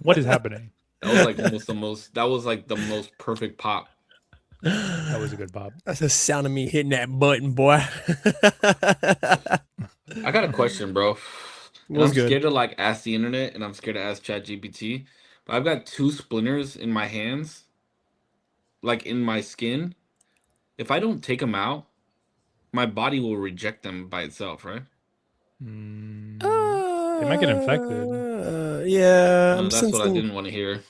What is happening? That was like almost the most. That was like the most perfect pop. That was a good pop. That's the sound of me hitting that button, boy. I got a question, bro. And Was I'm good. scared to like ask the internet, and I'm scared to ask ChatGPT. But I've got two splinters in my hands, like in my skin. If I don't take them out, my body will reject them by itself, right? They might get infected. Yeah, No, that's what I didn't want to hear.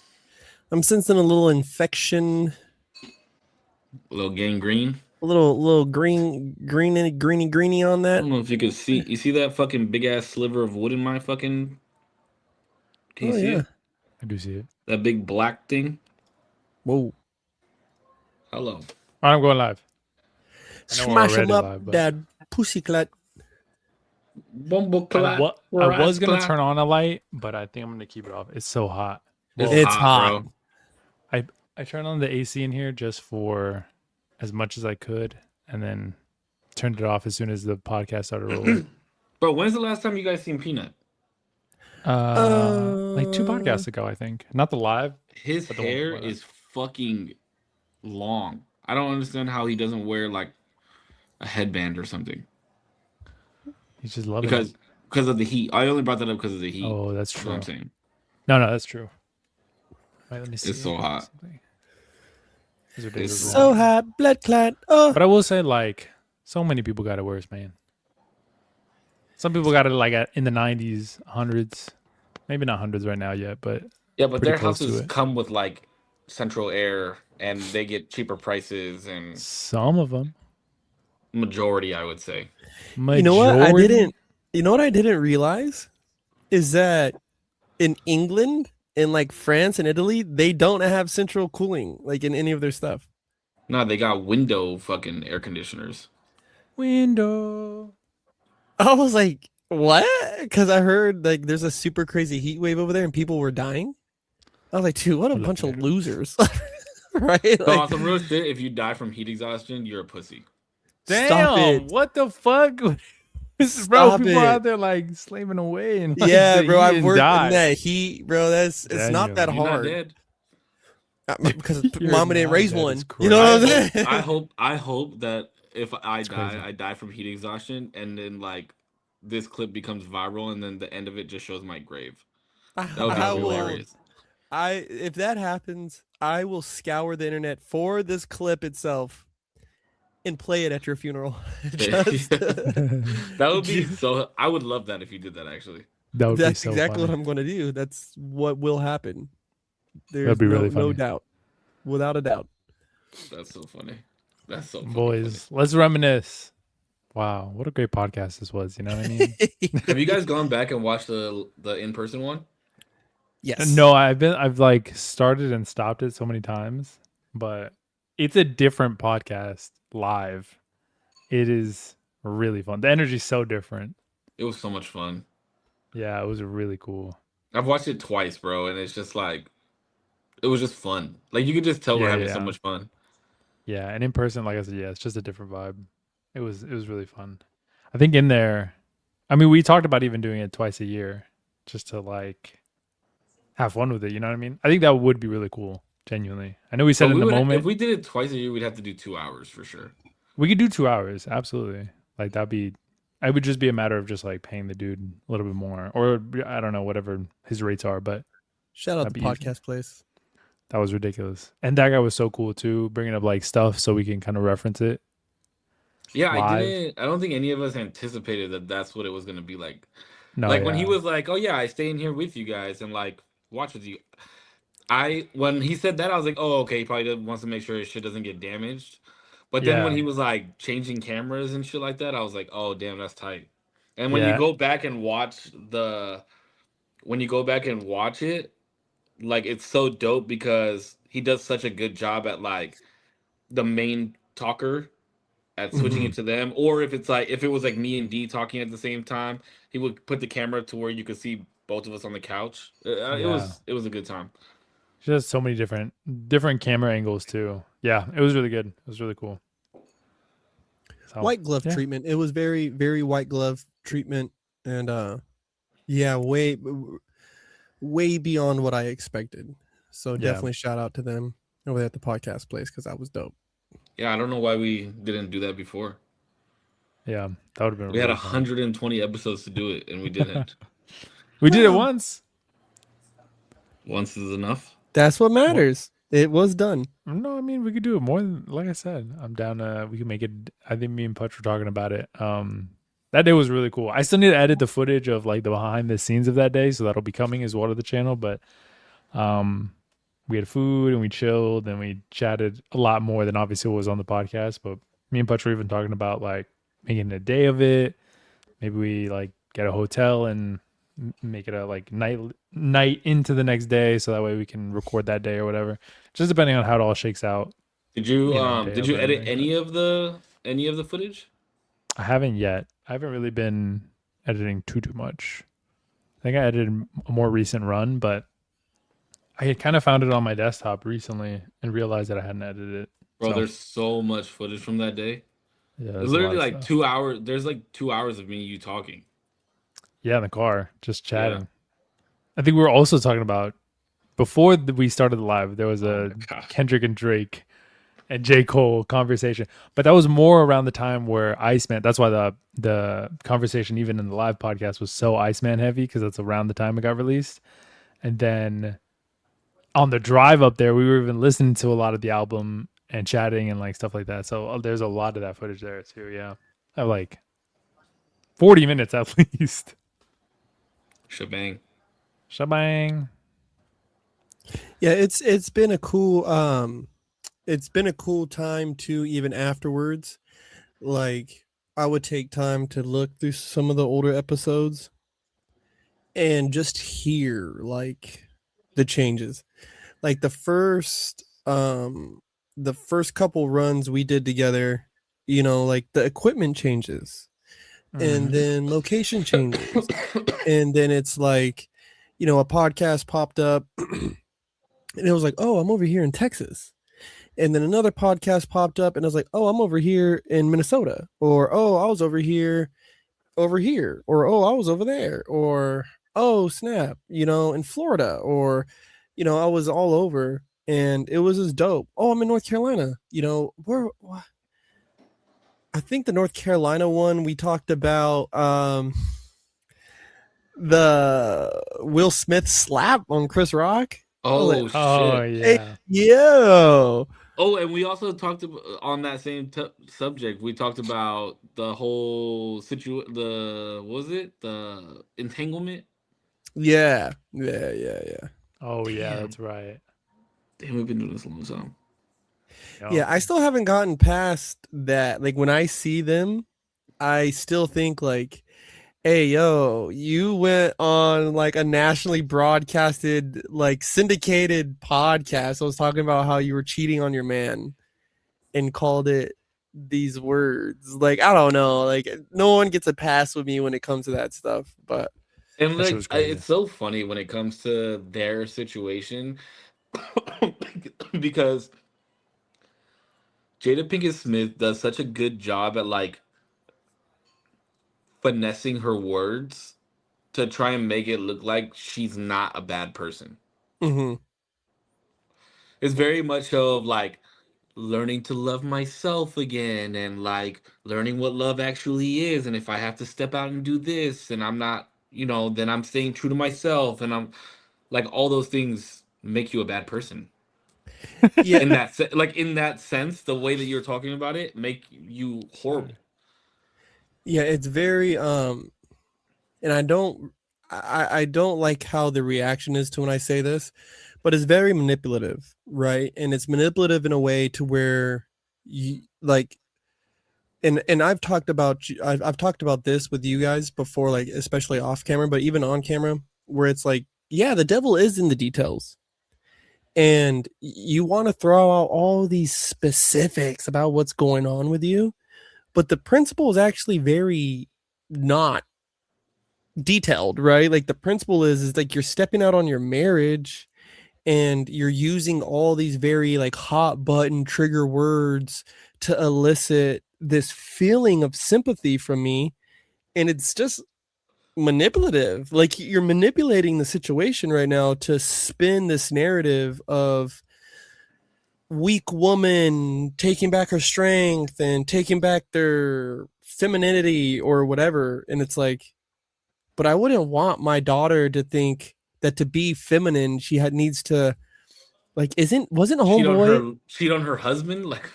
I'm sensing a little infection, A little gangrene. a little greeny on I that. don't know if you could see. You see that fucking big ass sliver of wood in my fucking. Can you Oh see yeah. it? I do see it. That big black thing. Whoa. Hello. All right, I'm going live. I know we're Smash him already up, live, but that pussyclat. Bumbleclad. I was gonna Rasclad. turn on a light, but I think I'm gonna keep it off. It's so hot. It's Well, It's hot, hot. bro. I turned on the AC in here just for as much as I could, and then turned it off as soon as the podcast started rolling. Bro, when's the last time you guys seen Peanut? Like 2 podcasts ago, I think. Not the live, His but the one hair before that. is fucking long. I don't understand how he doesn't wear like a headband or something. He's just loving Because it. because of the heat. I only brought that up because of the heat. Oh, that's That's true. what I'm saying. No, that's true. Wait, let me see. It's so hot. It's ridiculous. It's So hot, blood clot. Oh, But I will say, like, so many people got it worse, man. Some people got it like in the 90s, hundreds, maybe not hundreds right now yet, but Yeah, but pretty their close to houses it. come with like central air and they get cheaper prices and Some of them. majority, I would say. Majority. you know what? I didn't. You know what I didn't realize is that in England, in like France and Italy, they don't have central cooling like in any of their stuff. No, they got window fucking air conditioners. Window. I was like, what? Because I heard like there's a super crazy heat wave over there and people were dying. I was like, dude, what a Look bunch at of it. losers, right? So Like, on some real shit, if you die from heat exhaustion, you're a pussy. stop Damn, it. what the fuck? Bro, Stop people are it. out there like slaving away and like, Yeah, bro, he I've didn't worked die. in that heat, bro. It's not that Damn. You're not hard. dead. Because You're mama didn't not raise dead, one. it's You know what I'm crazy. saying? I hope that if I die, crazy. I die from heat exhaustion, and then like this clip becomes viral, and then the end of it just shows my grave. That would be I will. hilarious. If that happens, I will scour the internet for this clip itself and play it at your funeral. Just, That would be so. I would love that if you did that. Actually, That would be that's so exactly funny. what I'm going to do. That's what will happen. There's That'd be really no funny. doubt, without a doubt. that's so funny. That's so funny. Boys, let's reminisce. Wow, what a great podcast this was. You know what I mean? Have you guys gone back and watched the in person one? Yes. No, I've like started and stopped it so many times, but it's a different podcast live. It is really fun. The energy's so different. It was so much fun. Yeah, it was really cool. I've watched it twice, bro, and it's just like it was just fun. Like you could just tell we're having so much fun. Yeah, and in person, like I said, yeah, it's just a different vibe. It was really fun. I think in there, I mean, we talked about even doing it twice a year, just to like have fun with it. You know what I mean? I think that would be really cool. Genuinely, I know we said But in the if moment we did it twice a year, we'd have to do 2 hours for sure. we could do 2 hours. Absolutely, like that'd be. I would just be a matter of just like paying the dude a little bit more, or I don't know, whatever his rates are. But Shout out that'd the be easy. podcast place. That was ridiculous, and that guy was so cool too, bringing up like stuff so we can kind of reference it. Yeah, Live. I don't think any of us anticipated that that's what it was gonna be like. No, Like when he yeah. was like, "Oh yeah, I stay in here with you guys and like watch with you." When he said that, I was like, "Oh, okay, he probably wants to make sure his shit doesn't get damaged." But then when Yeah. he was like changing cameras and shit like that, I was like, "Oh, damn, that's tight." And when you Yeah. go back and watch when you go back and watch it, like it's so dope because he does such a good job at like the main talker at switching Mhm. it to them, or if it's like if it was like me and D talking at the same time, he would put the camera to where you could see both of us on the couch. Yeah. It was a good time. She has so many different camera angles too. Yeah, it was really good. It was really cool. So, White glove yeah. treatment. It was very, very white glove treatment. And yeah, way beyond what I expected. So Yeah. definitely shout out to them over there at the podcast place because that was dope. Yeah, I don't know why we didn't do that before. Yeah, that would have been We had really fun. 120 episodes to do it, and we didn't. We did it Well, once. Once is enough. that's what What? matters. It was done. No, I mean we could do it more than like I said. I'm down. We can make it. I think me and Putch were talking about it. That day was really cool. I still need to edit the footage of like the behind the scenes of that day, so that'll be coming as well to the channel. But we had food and we chilled and we chatted a lot more than obviously what was on the podcast. But me and Putch were even talking about like making a day of it. Maybe we like get a hotel and make it a like night into the next day, so that way we can record that day or whatever. Just depending on how it all shakes out. Did you Day did of you or edit anything. any of the footage? I haven't yet. I haven't really been editing too much. I think I edited a more recent run, but I had kind of found it on my desktop recently and realized that I hadn't edited it. Bro, So there's so much footage from that day. yeah, It's there's a lot literally of like stuff. 2 hours. There's like 2 hours of me and you talking. Yeah, in the car, just Yeah. chatting. I think we were also talking about before we started the live. There was Oh a my god. Kendrick and Drake and J. Cole conversation. But that was more around the time where Iceman, that's why the conversation even in the live podcast was so Iceman heavy, because that's around the time it got released. And then on the drive up there, we were even listening to a lot of the album and chatting and like stuff like that. So there's a lot of that footage there too. Yeah. I have like 40 minutes at least. Shebang. Shabang. Yeah, it's been a cool time too, even afterwards. Like I would take time to look through some of the older episodes and just hear like the changes. Like the first couple runs we did together, like the equipment changes and Mhm. then location changes. And then it's like, a podcast popped up and it was like, oh, I'm over here in Texas. And then another podcast popped up and I was like, oh, I'm over here in Minnesota. Or, oh, I was over here. Or, oh, I was over there. Or, oh, snap, in Florida. Or, I was all over and it was just dope. Oh, I'm in North Carolina. I think the North Carolina one we talked about the Will Smith slap on Chris Rock. I was like, Oh Oh shit. hey, yeah. yo. Oh, and we also talked about on that same subject. We talked about the whole the what was it the entanglement? Yeah. Yeah, yeah, yeah. Oh yeah, Damn, that's right. damn, we've been doing this a long time. Yeah, I still haven't gotten past that. Like when I see them, I still think like, hey, yo, you went on like a nationally broadcasted, like syndicated podcast. I was talking about how you were cheating on your man and called it these words. Like, I don't know. Like, no one gets a pass with me when it comes to that stuff. But And That shit like, was crazy. it's so funny when it comes to their situation because Jada Pinkett Smith does such a good job at like finessing her words to try and make it look like she's not a bad person. mhm. It's very much of like learning to love myself again and like learning what love actually is. And if I have to step out and do this and I'm not, then I'm staying true to myself. And I'm like, all those things make you a bad person. Yeah, Like in that sense, the way that you're talking about it make you horrible. yeah, it's very and I don't like how the reaction is to when I say this, but it's very manipulative, right? And it's manipulative in a way to where you like and I've talked about this with you guys before, like especially off camera, but even on camera, where it's like, yeah, the devil is in the details. And you want to throw out all these specifics about what's going on with you, but the principle is actually very not detailed, right? Like the principle is like you're stepping out on your marriage and you're using all these very like hot button trigger words to elicit this feeling of sympathy from me, and it's just manipulative. Like you're manipulating the situation right now to spin this narrative of weak woman taking back her strength and taking back their femininity or whatever. And it's like, but I wouldn't want my daughter to think that to be feminine, needs to like wasn't homeboy cheat on her husband. Like,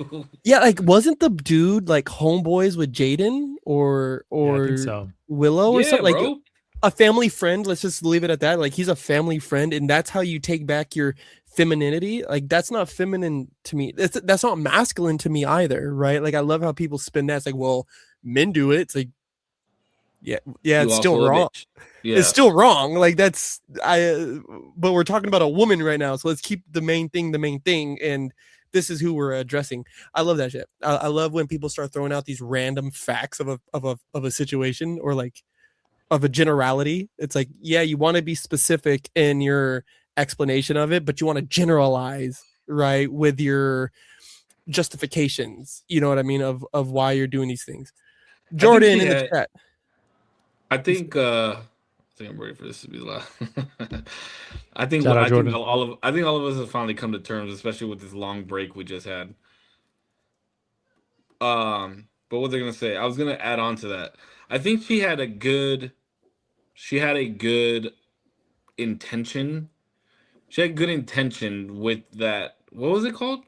yeah, like wasn't the dude like homeboys with Jaden Yeah, I think or so. Willow or yeah, something, like bro. a family friend? Let's just leave it at that. Like he's a family friend, and that's how you take back your femininity. Like that's not feminine to me. That's not masculine to me either, right? Like I love how people spin that. It's like, well, men do it. It's like, yeah, You it's still also a wrong. bitch. It's Yeah. still wrong. Like that's but we're talking about a woman right now, so let's keep the main thing, and this is who we're addressing. I love that shit. I love when people start throwing out these random facts of a situation, or like of a generality. It's like, yeah, you want to be specific in your explanation of it, but you want to generalize, right, with your justifications. You know what I mean, of why you're doing these things. Jordan in the chat. I think I'm ready for this to be loud. I think Shout out Jordan. all of us have finally come to terms, especially with this long break we just had. But what they're gonna say, I was gonna add on to that. I think she had a good intention. She had good intention with that. What was it called?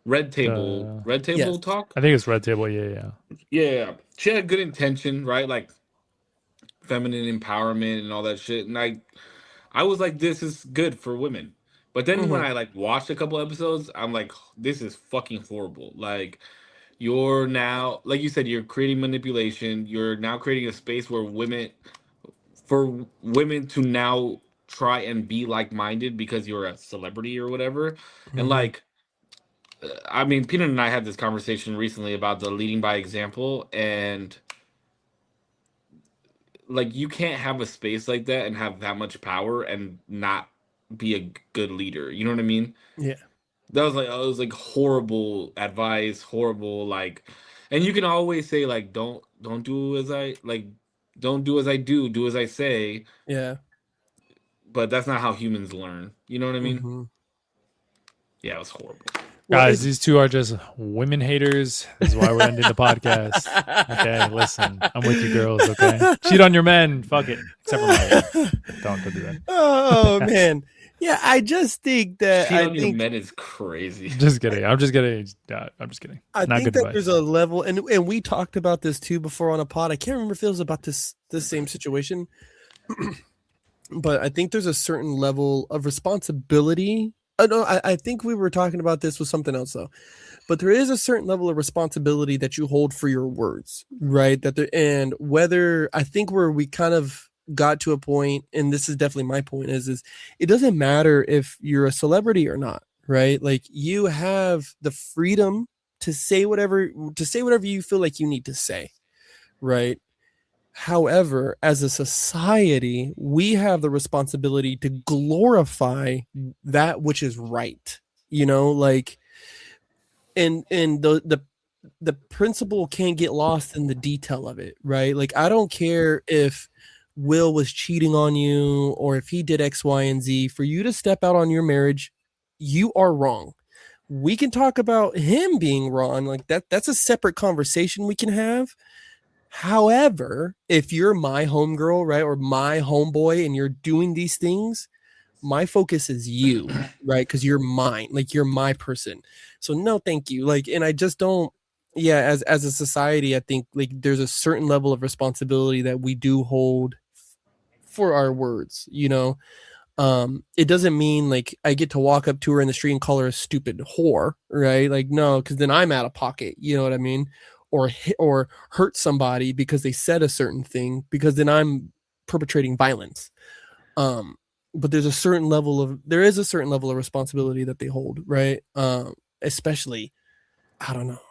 Red table Yes. talk. I think it's Red Table. Yeah. Yeah, she had good intention, right? Like feminine empowerment and all that shit. And I was like, this is good for women. But then when I like watched a couple episodes, I'm like, this is fucking horrible. Like you're now, like you said, you're creating manipulation. You're now creating a space where for women to now try and be like-minded because you're a celebrity or whatever. And like, I mean, Peanut and I had this conversation recently about the leading by example, and like you can't have a space like that and have that much power and not be a good leader. You know what I mean? Yeah. That was like, it was like horrible advice, horrible like, and you can always say like, don't do as I like, don't do as I do, do as I say. Yeah. But that's not how humans learn. You know what I mean? Mm-hmm. Yeah, it was horrible. Well, Guys, these two are just women haters. This is why we're ending the podcast. Okay, listen, I'm with you, girls. Okay, cheat on your men. Fuck it, except for my don't do that. Oh man, yeah. I just think that Cheat on your men is crazy. Just kidding. I'm just kidding. I'm just kidding. I Not think good that advice. there's a level, and we talked about this too before on a pod. I can't remember if it was about this same situation, but I think there's a certain level of responsibility. No, I think we were talking about this with something else though. But there is a certain level of responsibility that you hold for your words, right? And whether I think where we kind of got to a point, and this is definitely my point, is it doesn't matter if you're a celebrity or not, right? Like you have the freedom to say whatever you feel like you need to say, right? However, as a society, we have the responsibility to glorify that which is right. You know, like and the principle can't get lost in the detail of it, right? Like I don't care if Will was cheating on you or if he did X, Y, and Z. For you to step out on your marriage, you are wrong. We can talk about him being wrong, like that's a separate conversation we can have. However, if you're my homegirl, right, or my homeboy, and you're doing these things, my focus is you, right? Because you're mine, like you're my person. So no, thank you. Like, and I just don't. Yeah, as a society, I think like there's a certain level of responsibility that we do hold for our words. You know, it doesn't mean like I get to walk up to her in the street and call her a stupid whore, right? Like no, because then I'm out of pocket. You know what I mean? Or hurt somebody because they said a certain thing, because then I'm perpetrating violence. But there is a certain level of responsibility that they hold, right? Especially, I don't know,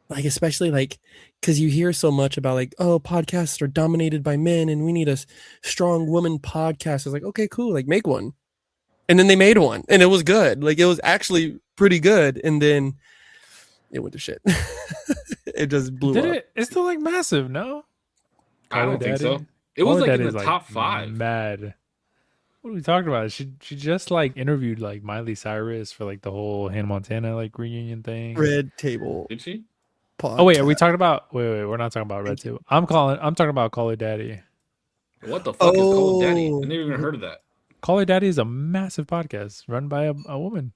like especially like because you hear so much about like, oh, podcasts are dominated by men and we need a strong woman podcast. It's like, okay, cool, like make one. And then they made one and it was good. Like it was actually pretty good. And then it went to shit. It just blew up. It's still like massive, no? I don't think so. It was Call Her like in Daddy the is like top 5. mad. What are we talking about? She just like interviewed like Miley Cyrus for like the whole Hannah Montana like reunion thing. Red Table Did she? Oh wait, are we podcast. talking about? Wait, we're not talking about Red Table. I'm talking about Call Her Daddy. What the fuck is Call Daddy? I Oh, never even heard of that. Call Her Daddy is a massive podcast run by a woman.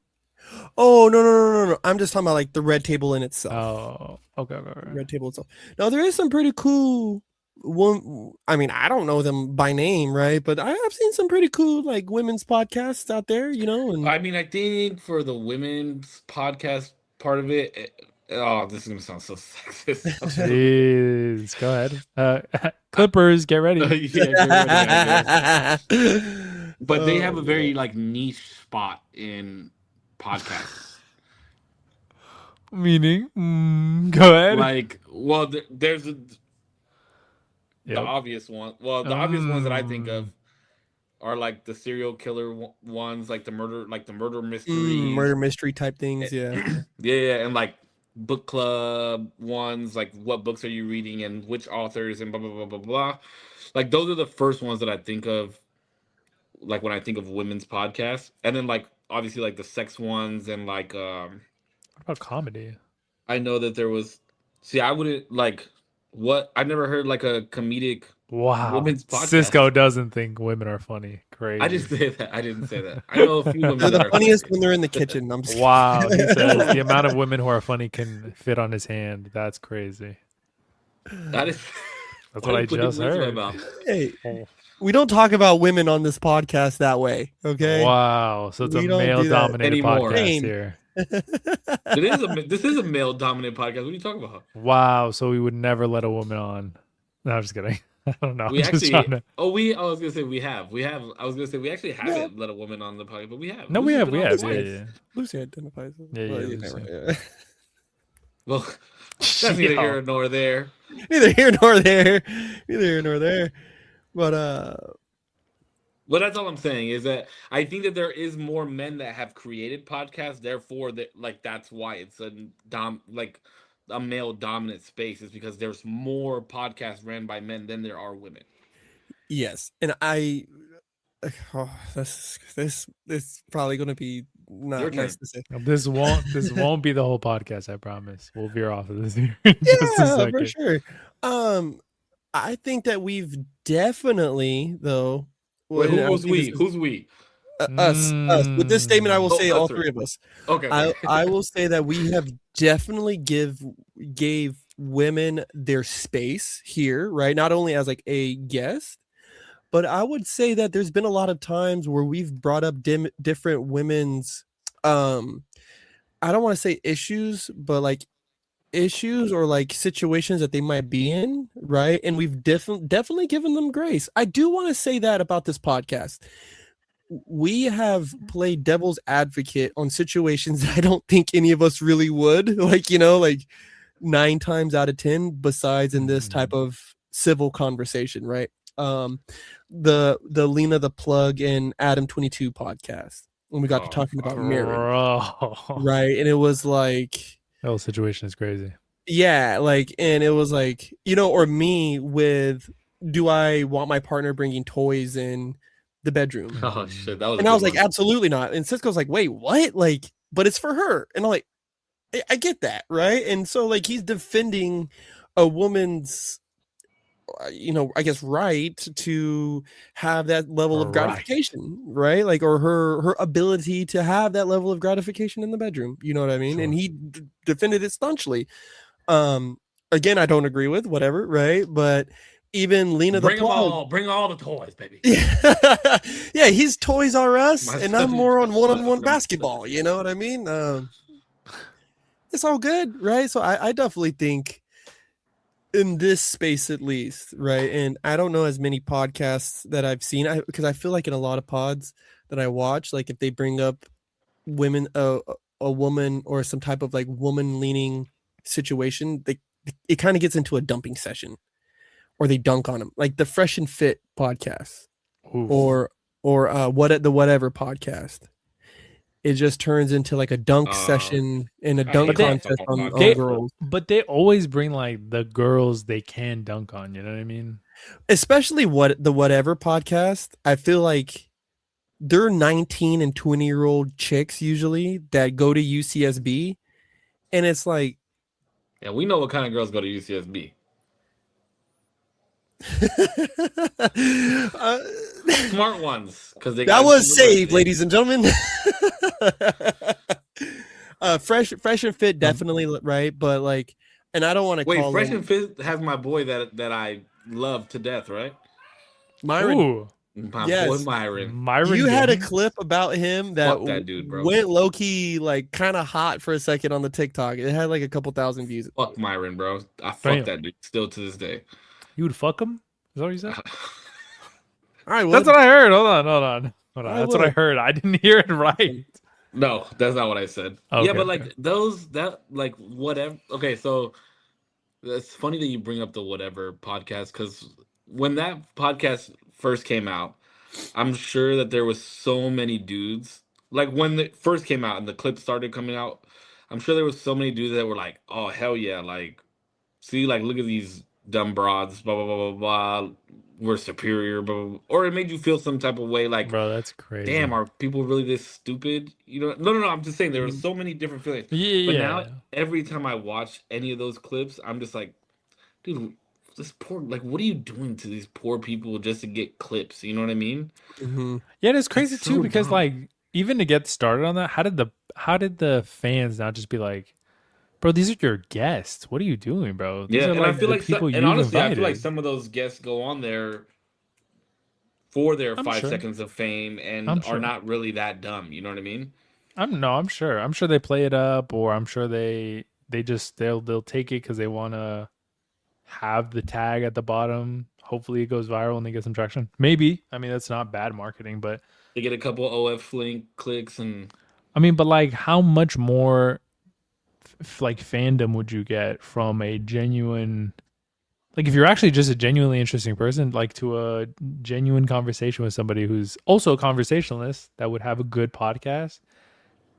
oh no! I'm just talking about like the Red Table in itself. Oh, okay. Red Table itself. Now there is some pretty cool one. I mean, I don't know them by name, right? But I've seen some pretty cool like women's podcasts out there, you know. And I mean, I think for the women's podcast part of it, oh, this is gonna sound so sexist. Jeez, go ahead. Clippers, get ready. Yeah, get ready, I guess. But they have a Oh, very like niche spot in podcasts. Meaning, go ahead. Like, well, there's the Yep. obvious one. Well, the obvious ones that I think of are like the serial killer ones, like the murder mysteries, murder mystery type things. Yeah. yeah, and like book club ones, like what books are you reading and which authors and blah blah blah blah blah. Like those are the first ones that I think of, like when I think of women's podcasts, and then like obviously like the sex ones and like What about comedy? I know that there was. See, I wouldn't like what I never heard like a comedic Wow, women's Cisco podcast. doesn't think women are funny. I Crazy. didn't say that. I didn't say that. I know a few women They're that the are funniest when they're in the kitchen. I'm just Wow, he says the amount of women who are funny can fit on his hand. That's crazy. That is. That's why what are I you putting just words in my heard. mouth? Hey, Oh, we don't talk about women on this podcast that way. Okay. wow, so it's a We don't do that male-dominated anymore. podcast Shame. here. This is a male dominant podcast. What are you talking about? Wow, so we would never let a woman on. No, I'm just kidding. I don't know. We I'm just actually. trying to. I was gonna say we have. I was gonna say we actually haven't let a woman on the podcast, but we have. No, Lucy's been we on have. twice. Yeah. Lucy identifies. Yeah, Well, yeah, you Lucy. never- yeah. Well, that's neither Yo. here nor there. Neither here nor there. Neither here nor there. But But that's all I'm saying is that I think that there is more men that have created podcasts. Therefore, that like that's why it's a male dominant space is because there's more podcasts ran by men than there are women. yes, and this probably gonna be Your not turn. nice to say. This won't be the whole podcast. I promise. We'll veer off of this here in just a Yeah, second. for sure. I think that we've definitely though. Wait, and I would who's say we? this is- Who's we? us. With this statement, I will Oh, say us all three. three of us. Okay. I will say that we have definitely gave women their space here, right? Not only as like a guest, but I would say that there's been a lot of times where we've brought up different women's I don't want to say issues, but like issues or like situations that they might be in, right? And we've definitely given them grace. I do want to say that about this podcast. We have played devil's advocate on situations that I don't think any of us really would, like, you know, like 9 times out of 10 besides in this type of civil conversation, right? The Lena the Plug and Adam 22 podcast when we got to talking about marriage, Bro. right? And it was like That whole situation is crazy. yeah, like, and it was like, you know, or me with, do I want my partner bringing toys in the bedroom? Oh shit, that was. And a I good was like, one. absolutely not. And Cisco's like, wait, what? Like, but it's for her. And I'm like, I get that, right? And so like he's defending a woman's, you know, I guess right to have that level of Right. gratification, right? Like, or her ability to have that level of gratification in the bedroom. You know what I mean? Sure. And he defended it staunchly. Again, I don't agree with whatever, right? But even Lena the Plug, bring all the toys, baby. yeah, he's Toys R Us, My and son I'm more on is- one-on-one basketball. You know what I mean? It's all good, right? So I definitely think in this space, at least, right? And I don't know as many podcasts that I've seen because I feel like in a lot of pods that I watch, like if they bring up women, a woman or some type of like woman-leaning situation, it kind of gets into a dumping session, or they dunk on them, like the Fresh and Fit podcast, Oof. or the Whatever podcast. it just turns into like a dunk Uh, session and a I dunk hate But they contest basketball on they podcasts, bro. girls. but they always bring like the girls they can dunk on. You know what I mean? Especially the Whatever podcast. I feel like they're 19 and 20-year-old chicks usually that go to UCSB, and it's like Yeah, we know what kind of girls go to UCSB. uh, Smart ones, because they that got was into saved, university. ladies and gentlemen. Fresh and fit, Um, definitely right, but like, and I don't want to Wait, call Fresh him and Fit has my boy that I love to death, right? Myron. ooh, My boy Yes, Myron. you Myron had a Gaines. clip about him that Fuck that dude, bro. went low key, like kind of hot for a second on the TikTok. It had like a couple thousand views. Fuck Myron, bro. I fuck Damn, that dude still to this day. you would fuck him? Is that what you said? I That's would. what I heard. Hold on. I That's what I would. heard. I didn't hear it right. No, that's not what I said. Yeah, Okay, but okay. like those that like whatever. Okay, so it's funny that you bring up the whatever podcast because when that podcast first came out, I'm sure that there was so many dudes. Like when it first came out and the clips started coming out, I'm sure there was so many dudes that were like, "Oh hell yeah!" Like, see, like look at these dumb broads, blah blah blah blah blah. We're superior, blah, blah, blah. Or it made you feel some type of way, like, Bro, that's damn, crazy. are people really this stupid? You know? No, no, no. I'm just saying there were Mhm. so many different feelings. Yeah, But now yeah. every time I watch any of those clips, I'm just like, dude, this poor, like, what are you doing to these poor people just to get clips? You know what I mean? Mhm. Yeah, and it's It's crazy too so because dumb. like even to get started on that, how did the fans not just be like, bro, these are your guests. What are you doing, bro? These Yeah, are and I like feel the like, people and you've honestly, I feel like invited. some of those guests go on there for their I'm five sure. seconds of fame and I'm are sure. not really that dumb. You know what I mean? I'm no, I'm sure. I'm sure they play it up, or I'm sure they just they'll take it because they want to have the tag at the bottom. Hopefully, it goes viral and they get some traction. Maybe. I mean, that's not bad marketing, but They get a couple OF Flink clicks and I mean, but like, how much more like fandom would you get from a genuine? Like, if you're actually just a genuinely interesting person, like to a genuine conversation with somebody who's also a conversationalist that would have a good podcast,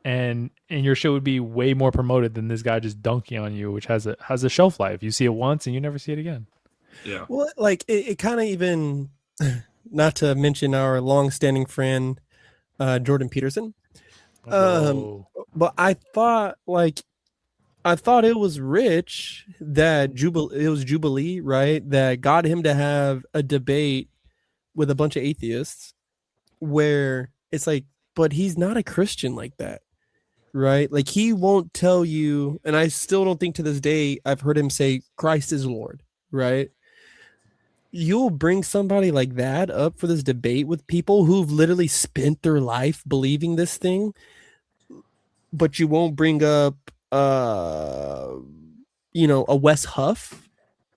and your show would be way more promoted than this guy just dunking on you, which has a shelf life. You see it once and you never see it again. yeah. Well, like it kind of even, not to mention our long-standing friend Jordan Peterson. Um, Bro, but I thought it was rich that it was Jubilee, right? That got him to have a debate with a bunch of atheists where it's like, but he's not a Christian like that, right? Like he won't tell you, and I still don't think to this day I've heard him say Christ is Lord, right? You'll bring somebody like that up for this debate with people who've literally spent their life believing this thing, but you won't bring up a Wes Huff.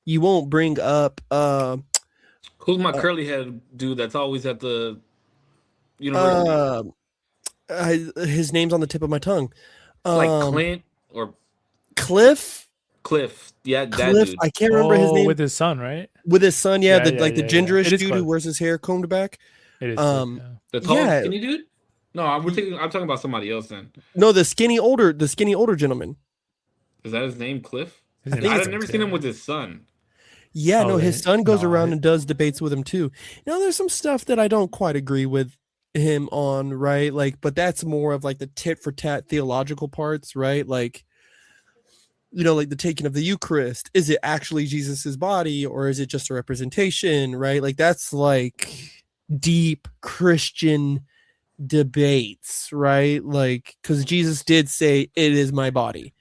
You won't bring up Who's my uh, curly head dude that's always at the university? uh, his name's on the tip of my tongue. It's like Um, Clint or Cliff, Cliff. Yeah, that Cliff. dude. I can't remember his oh, name. with his son, right? With his son, yeah, Yeah, the yeah, like the yeah, yeah. It gingerish is dude who Cliff. wears his hair combed back. It is Cliff. Um, Yeah. The tall, yeah, skinny dude? No, I'm talking about somebody else then. no, the skinny older gentleman. Is that his name, Cliff? His I name's think I've it's Cliff. never seen him Yeah. with his son. Yeah, Oh, no, his they son goes no. around and does debates with him too. There's some stuff that I don't quite agree with him on, right? Like, but that's more of like the tit for tat theological parts, right? Like, like the taking of the Eucharist. Is it actually Jesus's body or is it just a representation, right? Like, that's like deep Christian debates, right? Like, because Jesus did say, "It is my body."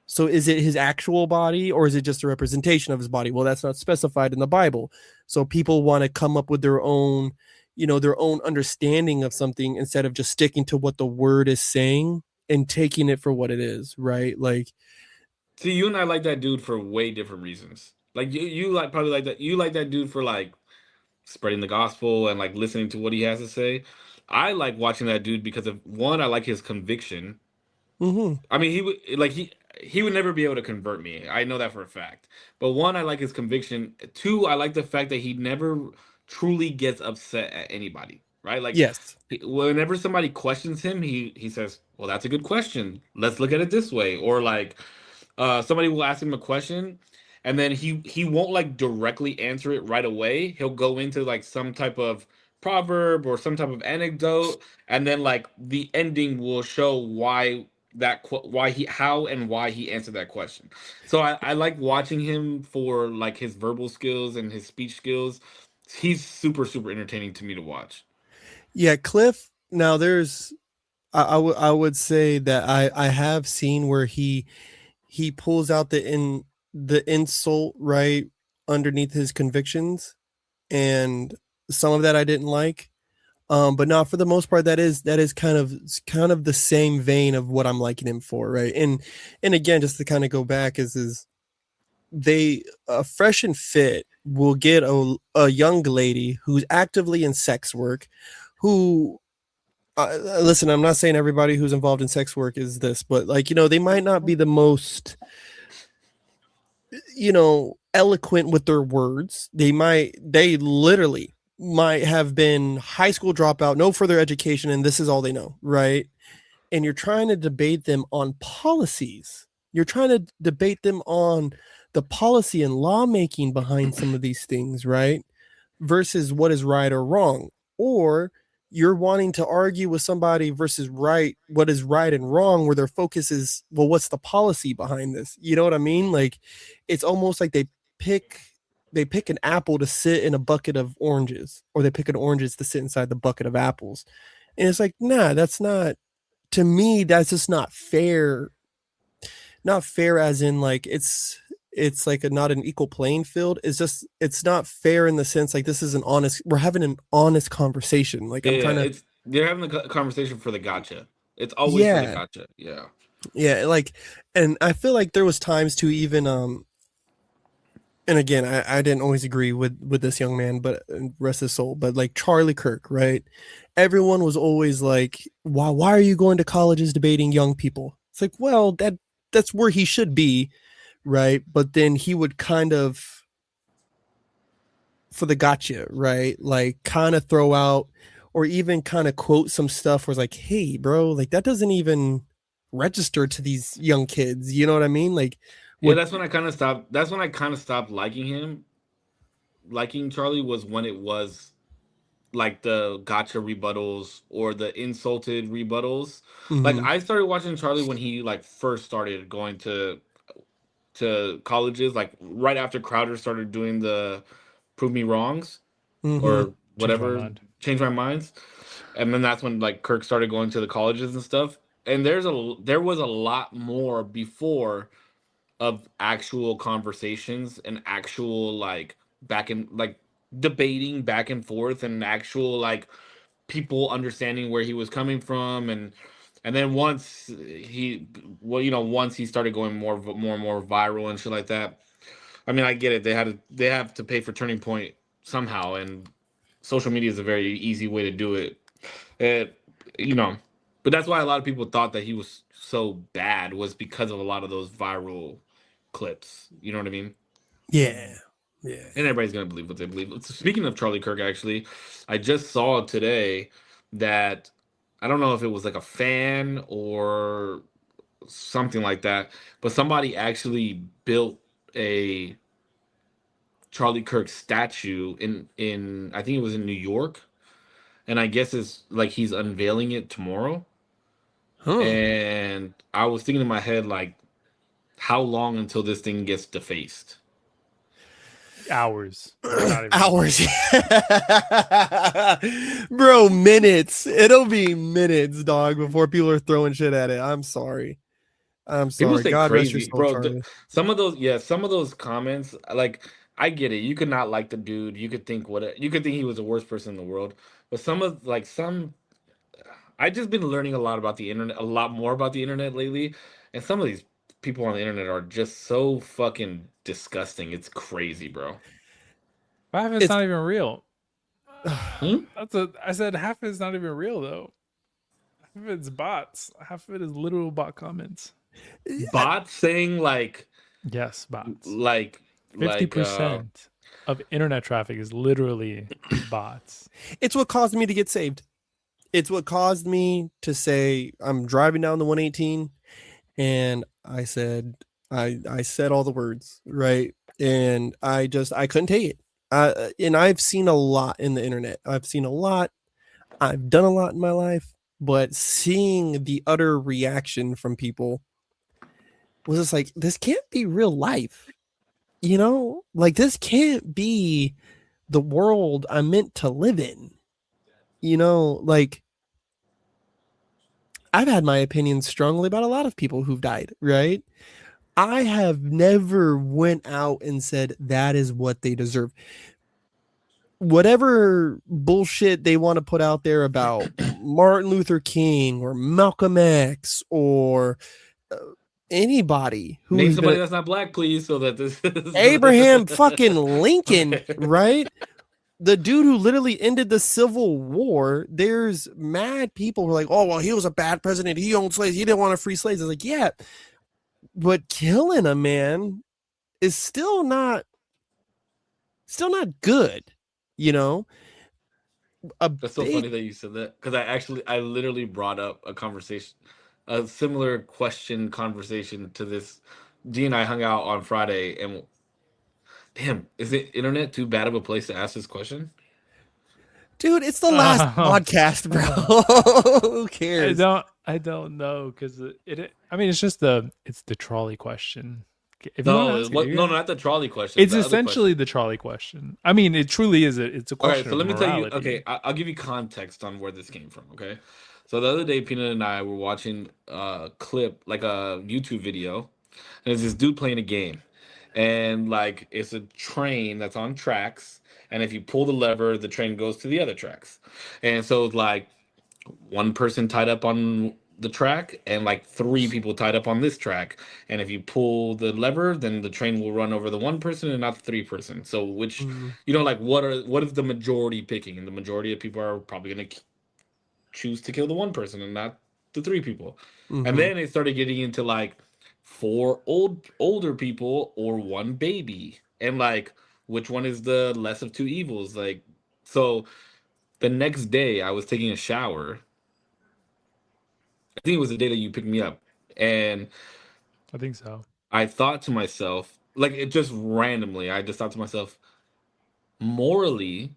So is it his actual body or is it just a representation of his body? Well, that's not specified in the Bible. So people want to come up with their own understanding of something instead of just sticking to what the word is saying and taking it for what it is, right? Like, See, you and I like that dude for way different reasons. Like you like probably like that. You like that dude for like spreading the gospel and like listening to what he has to say. I like watching that dude because of one, I like his conviction. mhm. I mean, he would never be able to convert me. I know that for a fact. But one, I like his conviction. Two, I like the fact that he never truly gets upset at anybody. right? Like Yes. whenever somebody questions him, he says, "Well, that's a good question. Let's look at it this way." Or like somebody will ask him a question, and then he won't like directly answer it right away. He'll go into like some type of proverb or some type of anecdote, and then like the ending will show why why he how and why he answered that question. So I like watching him for like his verbal skills and his speech skills. He's super entertaining to me to watch. Yeah, Cliff. Now there's I would say that I have seen where he pulls out the insult right underneath his convictions, and some of that I didn't like. But not for the most part. That is kind of the same vein of what I'm liking him for, right? And again, just to kind of go back, is they fresh and fit will get a young lady who's actively in sex work, who listen, I'm not saying everybody who's involved in sex work is this, but like, they might not be the most, eloquent with their words. They literally might have been high school dropout, no further education, and this is all they know, right? And you're trying to debate them on policies. You're trying to debate them on the policy and lawmaking behind some of these things, right? Versus what is right or wrong. Or you're wanting to argue with somebody versus what is right and wrong, where their focus is, well, what's the policy behind this? You know what I mean? Like, it's almost like pick pick an apple to sit in a bucket of oranges, or they pick an oranges to sit inside the bucket of apples. And it's like, nah, that's not, to me, that's just not fair. Not fair as in like it's like not an equal playing field. It's not fair in the sense like this is we're having an honest conversation. Like I'm Yeah, trying to, it's they're having a conversation for the gotcha. It's always for the yeah, gotcha. Yeah. yeah, like, and I feel like there was times to even and again, I didn't always agree with this young man, but rest his soul. But like Charlie Kirk, right? Everyone was always like, why are you going to colleges debating young people? It's like, well, that's where he should be, right? But then he would kind of, for the gotcha, right? Like kind of throw out or even kind of quote some stuff where it's like, hey, bro, like that doesn't even register to these young kids. You know what I mean? Like Yeah, what that's when I kind of stopped liking him. Liking Charlie was when it was like the gotcha rebuttals or the insulted rebuttals. Like mm-hmm, I started watching Charlie when he like first started going to colleges, like right after Crowder started doing the prove me wrongs mm-hmm, or Change my whatever, mind. change my minds. And then that's when like Kirk started going to the colleges and stuff. And there was a lot more before of actual conversations and actual like back and like debating back and forth and actual like people understanding where he was coming from. And then once he well you know once he started going more and more viral and shit like that. I mean, I get it. They have to pay for Turning Point somehow, and social media is a very easy way to do it. It you know, but that's why a lot of people thought that he was so bad was because of a lot of those viral clips. You know what I mean? yeah, yeah. And everybody's gonna believe what they believe. Speaking of Charlie Kirk, actually, I just saw today that I don't know if it was like a fan or something like that, but somebody actually built a Charlie Kirk statue in I think it was in New York, and I guess it's like he's unveiling it tomorrow. Huh. And I was thinking in my head like, how long until this thing gets defaced? Hours, like not even Hours. hours. Bro, minutes. It'll be minutes, dog, before people are throwing shit at it. I'm sorry. I'm People sorry. say God rest your crazy, soul, bro. Charlie. Some of those comments, like I get it. You could not like the dude. You could think he was the worst person in the world. But I just been learning a lot about the internet, a lot more about the internet lately, and some of these people on the internet are just so fucking disgusting. It's crazy, bro. Half of it's It's not even real. Hmm? I said half of it's not even real though. Half of it's bots. Half of it is literal bot comments. Bots saying Yes, bots. like Fifty like percent. of internet traffic is literally bots. It's what caused me to get saved. It's what caused me to say I'm driving down the 118 and I said all the words, right? And I couldn't take it. And I've seen a lot in the internet. I've seen a lot. I've done a lot in my life, but seeing the utter reaction from people was just like, this can't be real life. You know, like this can't be the world I'm meant to live in. You know, like I've had my opinions strongly about a lot of people who've died, right? I have never went out and said that is what they deserve. Whatever bullshit they want to put out there about Martin Luther King or Malcolm X or uh, anybody Name who's somebody been that's not black, please, so that this Abraham fucking Lincoln, okay. right? The dude who literally ended the Civil War, there's mad people who are like, oh, well, he was a bad president. He owned slaves. He didn't want to free slaves. It's like, yeah, but killing a man is still not good, you know? A That's so funny big that you said that because I literally brought up a conversation, a similar question conversation to this. G and I hung out on Friday, and damn, is the internet too bad of a place to ask this question? dude, it's the last Um, podcast, bro. Who I cares? don't I don't know because I mean it's the trolley question. If you want to No, ask it, what? you No, no, can. not the trolley question. It's The other essentially question. the trolley question. I mean, it truly is it's a Okay, question so of let me tell you. morality. Okay, I'll give you context on where this came from. Okay, so the other day, Peanut and I were watching a clip, like a YouTube video, and there's this dude playing a game, and like it's a train that's on tracks, and if you pull the lever, the train goes to the other tracks, and so it's like one person tied up on the track and like three people tied up on this track, and if you pull the lever then the train will run over the one person and not the three person, so which, Mm, like what is the majority picking, and the majority of people are probably going to choose to kill the one person and not the three people. And mm-hmm. then it started getting into like four older people or one baby, and like which one is the less of two evils, like. So the next day I was taking a shower. I think it was the day that you picked me up. And I think so. I thought to myself, like it just randomly, I just thought to myself, morally,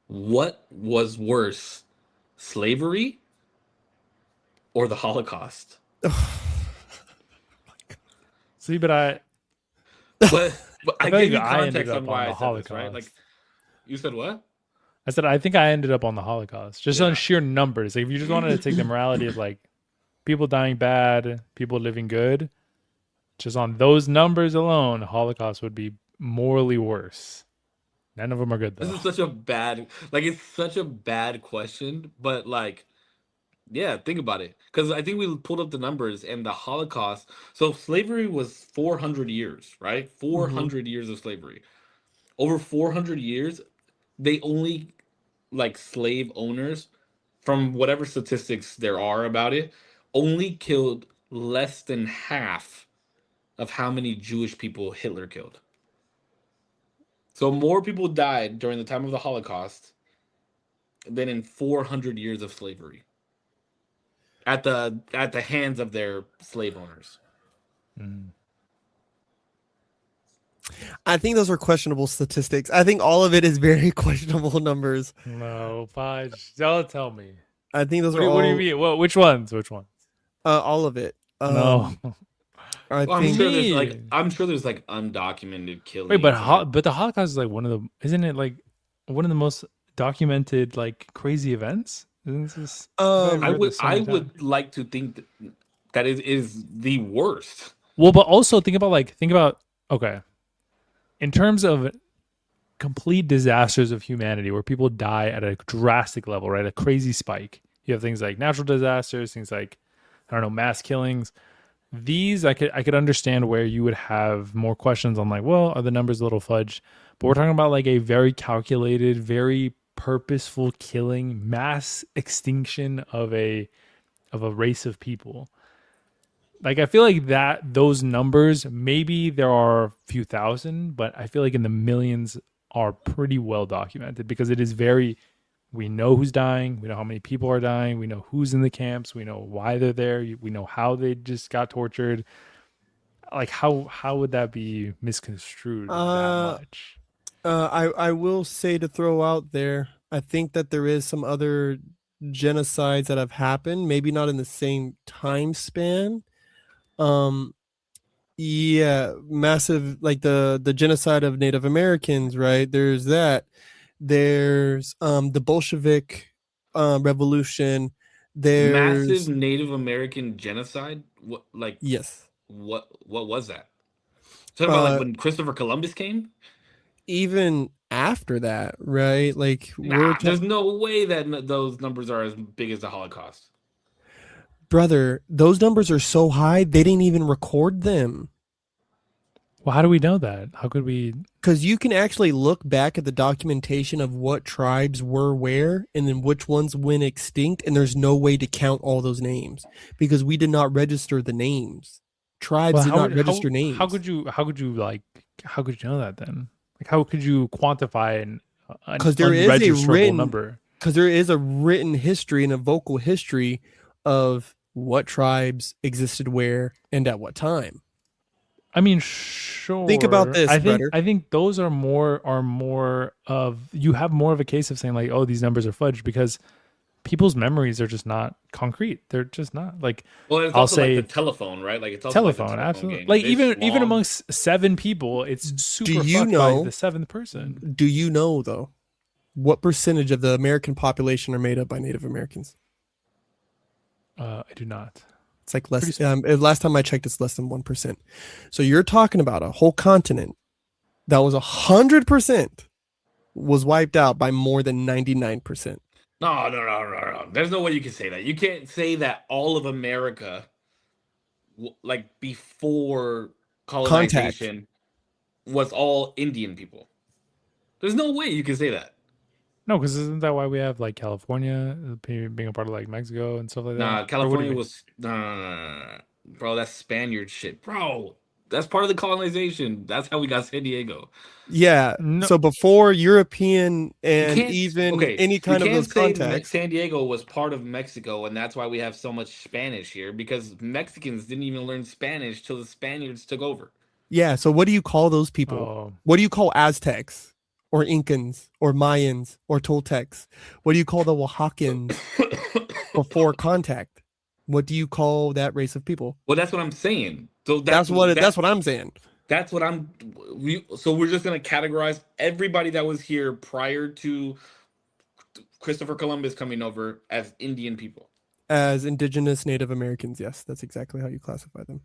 what was worse, slavery or the Holocaust? See, but But I I feel gave like you I ended context on up on why the I said this, right? Like, Holocaust. you said what? I said I think I ended up on the Holocaust just on Yeah. sheer numbers. Like if you just wanted to take the morality of like people dying bad, people living good, just on those numbers alone, Holocaust would be morally worse. None of them are good This though. is such a bad, like, it's such a bad question, but like, yeah, think about it. Because I think we pulled up the numbers and the Holocaust. So slavery was 400 years, right? Mm-hmm. 400 years of slavery. Over 400 years, they only, like, slave owners, from whatever statistics there are about it, only killed less than half of how many Jewish people Hitler killed. So more people died during the time of the Holocaust than in 400 years of slavery at the hands of their slave owners. Mm. I think those are questionable statistics. I think all of it is very questionable numbers. No, fudge. Don't tell me. I think those are What do you all mean? Well, which ones? Which ones? all of it. No. I Well, What do you think mean? I'm sure there's like undocumented Wait, killings and like. but the Holocaust is like one of the isn't it like one of the most documented like crazy events? Isn't this? I feel like I've I um heard would this so I many times. would like to think that it is the worst. Well, but also think about okay, in terms of complete disasters of humanity where people die at a drastic level, right? A crazy spike. You have things like natural disasters, things like I don't know, mass killings. These I could understand where you would have more questions on like, well, are the numbers a little fudge? But we're talking about like a very calculated, very purposeful killing, mass extinction of a race of people. Like I feel like that those numbers, maybe there are a few thousand, but I feel like in the millions are pretty well documented because it is very, we know who's dying, we know how many people are dying, we know who's in the camps, we know why they're there, we know how they just got tortured. Like how would that be misconstrued that Uh, much? I will say to throw out there, I think that there is some other genocides that have happened, maybe not in the same time span. Um, yeah, massive like the genocide of Native Americans, right? There's that. There's the Bolshevik revolution. Massive There's Native American genocide. What like yes. what was that? Talking about like Uh when Christopher Columbus came? Even after that, right? Like we're Nah, there's no way that those numbers are as big as the Holocaust. brother, those numbers are so high they didn't even record them. Well, how do we know that? How could we? Because you can actually look back at the documentation of what tribes were where and then which ones went extinct, and there's no way to count all those names because we did not register the names. Tribes Well, did how not would register how names could you like how could you know that then? Like how could you quantify an because unregisterable number? there is a written history and a vocal history of what tribes existed where and at what time. I mean, Think about sure. this, brother. I think those are more of, you have more of a case of saying like, oh, these numbers are fudged because people's memories are just not concrete. They're just not like, Well, it's I'll also like the say telephone, right? Like it's also like the telephone, telephone absolutely. game. Like This even long. amongst seven people, it's Do super you fucked by know? the seventh person. Do you know though what percentage of the American population are made up by Native Americans? I do not. It's like Pretty less. Last time I checked, it's less than 1%. So you're talking about a whole continent that was 100% was wiped out by more than 99%. No. There's no way you can say that. You can't say that all of America, like before Contact. colonization, was all Indian people. There's no way you can say that. No, because isn't that why we have like California being a part of like Mexico and stuff like that? Nah, Or what do you California mean? was no. Bro, that's Spaniard shit, bro. That's part of the colonization. That's how we got San Diego. Yeah. No, So before European You and can't. even Okay, any you kind of can't those say contacts. San Diego was part of Mexico, and that's why we have so much Spanish here because Mexicans didn't even learn Spanish till the Spaniards took over. Yeah. So what do you call those people? oh, What do you call Aztecs or Incans or Mayans or Toltecs? What do you call the Oaxacans before contact? What do you call that race of people? Well, that's what I'm saying. So that's That's what I'm saying. that's what I'm. So we're just gonna categorize everybody that was here prior to Christopher Columbus coming over as Indian people. As indigenous Native Americans, yes, that's exactly how you classify them.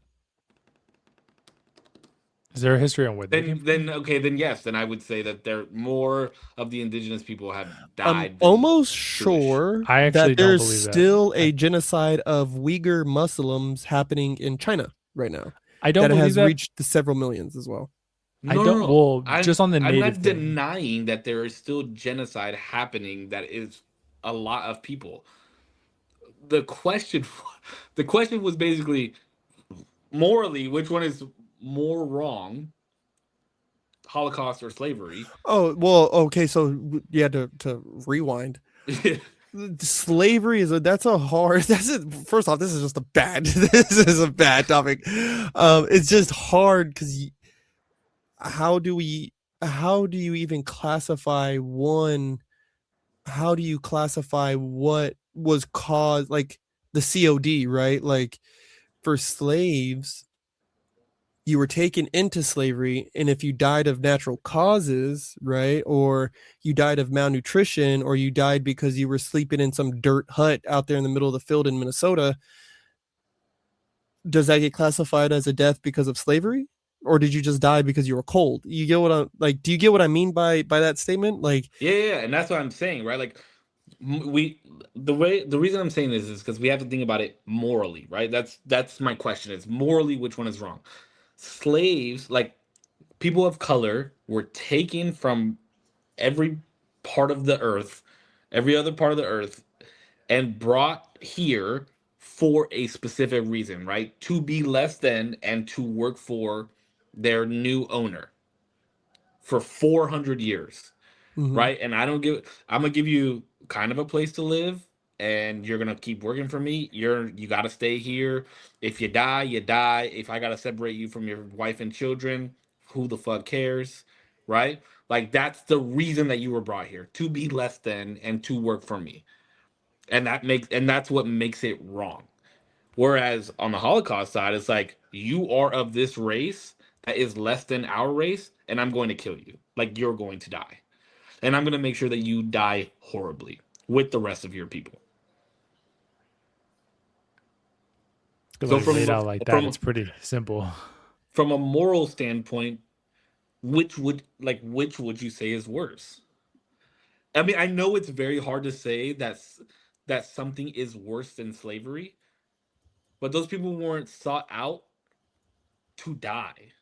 is there a history on where they came from? Then okay, then yes, then I would say that there more of the indigenous people have I'm died than almost Jewish. sure I that actually don't there's believe that. still a genocide of Uyghur Muslims happening in China right now I don't that believe has that. reached the several millions as well. I No, no, don't. no. Well, just on the I'm native not thing. denying that there is still genocide happening that is a lot of people. The question the question was basically morally which one is more wrong, Holocaust or slavery? Oh, well, okay, so yeah, to rewind. Slavery is that's a hard that's it. First off, this is just a bad this is a bad topic. It's just hard because how do we how do you even classify one how do you classify what was caused like the COD, right? Like for slaves, you were taken into slavery, and if you died of natural causes, right, or you died of malnutrition, or you died because you were sleeping in some dirt hut out there in the middle of the field in Minnesota, does that get classified as a death because of slavery? Or did you just die because you were cold? You get what I like? Do you get what I mean by that statement? Like, Yeah, and that's what I'm saying, right? Like we the reason I'm saying this is because we have to think about it morally, right? That's my question. Is morally which one is wrong? Slaves, like people of color, were taken from every part of the earth, every other part of the earth, and brought here for a specific reason, right? To be less than and to work for their new owner. for 400 years, Mhm. right? And I'm gonna give you kind of a place to live, and you're gonna keep working for me. You gotta stay here. If you die, you die. If I gotta separate you from your wife and children, who the fuck cares, right? Like that's the reason that you were brought here, to be less than and to work for me. And that's what makes it wrong. Whereas on the Holocaust side, it's like you are of this race that is less than our race, and I'm going to kill you. Like you're going to die, and I'm going to make sure that you die horribly with the rest of your people. So Like laid out like that, it's from pretty simple. from a moral standpoint, which would you say is worse? I mean, I know it's very hard to say that something is worse than slavery, but those people weren't sought out to die.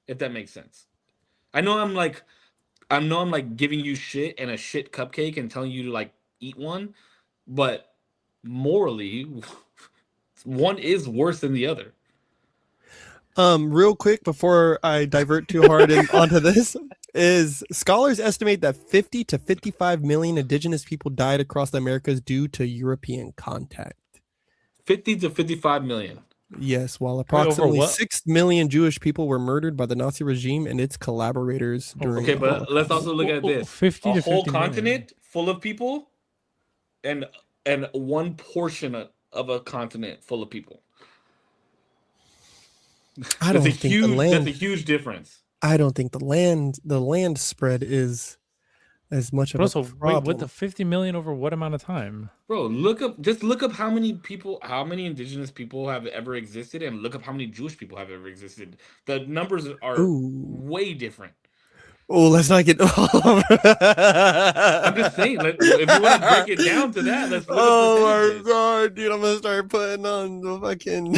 If that makes sense. I know I'm like giving you shit and a shit cupcake and telling you to like eat one, but morally, one is worse than the other. Real quick before I divert too hard onto this, is scholars estimate that 50 to 55 million indigenous people died across the Americas due to European contact. 50 to 55 million. Yes, while Wait, over approximately what? 6 million Jewish people were murdered by the Nazi regime and its collaborators during Okay, the but let's Holocaust. also look at this. 50 A to whole 50 million. continent full of people and one portion of a continent full of people. I don't think the That's a land. huge difference. I don't think the land spread is as much But of a also, wait, what the problem. 50 million over what amount of time? Bro, look up how many indigenous people have ever existed, and look up how many Jewish people have ever existed. The numbers are Ooh. way different. Oh, let's not get. I'm just saying, if you want to break it down to that, let's look up Oh my percentages. god, dude! I'm gonna start putting on the fucking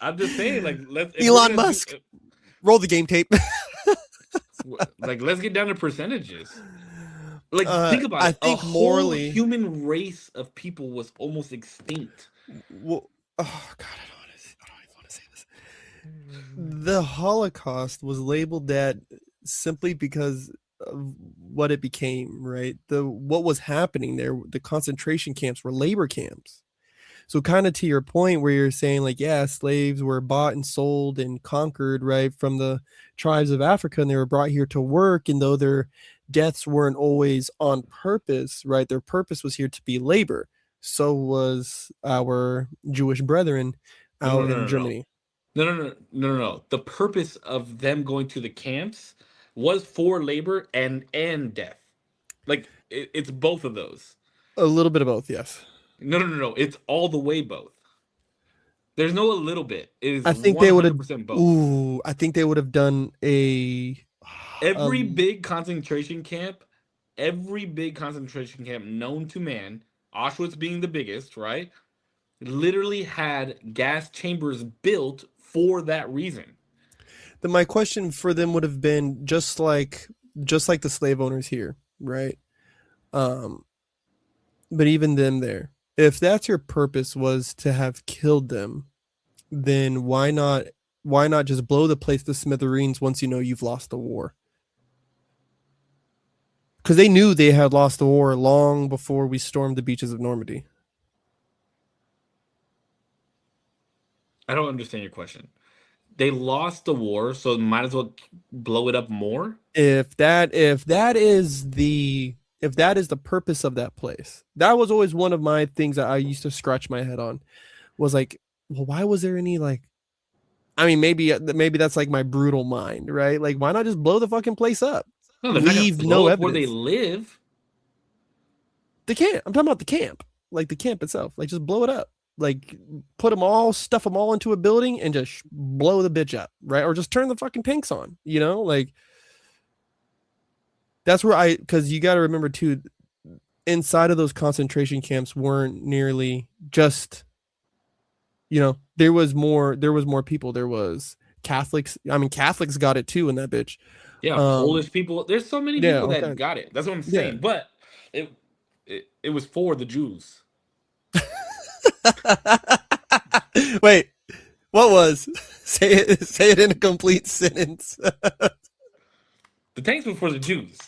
I'm just saying, like, if we're Elon gonna Musk. Roll the game tape. let's get down to percentages. Like, think about I it. A think whole morally. human race of people was almost extinct. Well, oh god, I don't even want to say this. The Holocaust was labeled that simply because of what it became, right? What was happening there, the concentration camps were labor camps. So kind of to your point where you're saying like, yeah, slaves were bought and sold and conquered, right, from the tribes of Africa, and they were brought here to work, and though their deaths weren't always on purpose, right, their purpose was here to be labor. So was our Jewish brethren No, no, out no, in no, no. Germany. No. The purpose of them going to the camps was for labor and death. Like it's both of those. A little bit of both, yes. No. It's all the way both. There's no a little bit. It is I think they would have. 100% both. Ooh, I think they would have done a. Every big concentration camp, known to man, Auschwitz being the biggest, right? Literally had gas chambers built for that reason. My question for them would have been just like the slave owners here, right? But even them there, if that's your purpose was to have killed them, then why not just blow the place to smithereens once you know you've lost the war? Because they knew they had lost the war long before we stormed the beaches of Normandy. I don't understand your question. They lost the war, so might as well blow it up more. If that is the purpose of that place, that was always one of my things that I used to scratch my head on. Was like, well, why was there any like? I mean, maybe that's like my brutal mind, right? Like, why not just blow the fucking place up? No, they're not gonna Leave blow no up where they evidence. live. The camp. I'm talking about the camp, like the camp itself. Like, just blow it up. Like, stuff them all into a building and just blow the bitch up, right? Or just turn the fucking tanks on, like that's where because you got to remember too, inside of those concentration camps weren't nearly just, there was more people. There was Catholics. I mean, Catholics got it too in that bitch. Yeah, Polish people. There's so many Yeah, people okay. that got it. That's what I'm saying. Yeah. But it was for the Jews. Wait, what was? Say it in a complete sentence. The tanks before the Jews.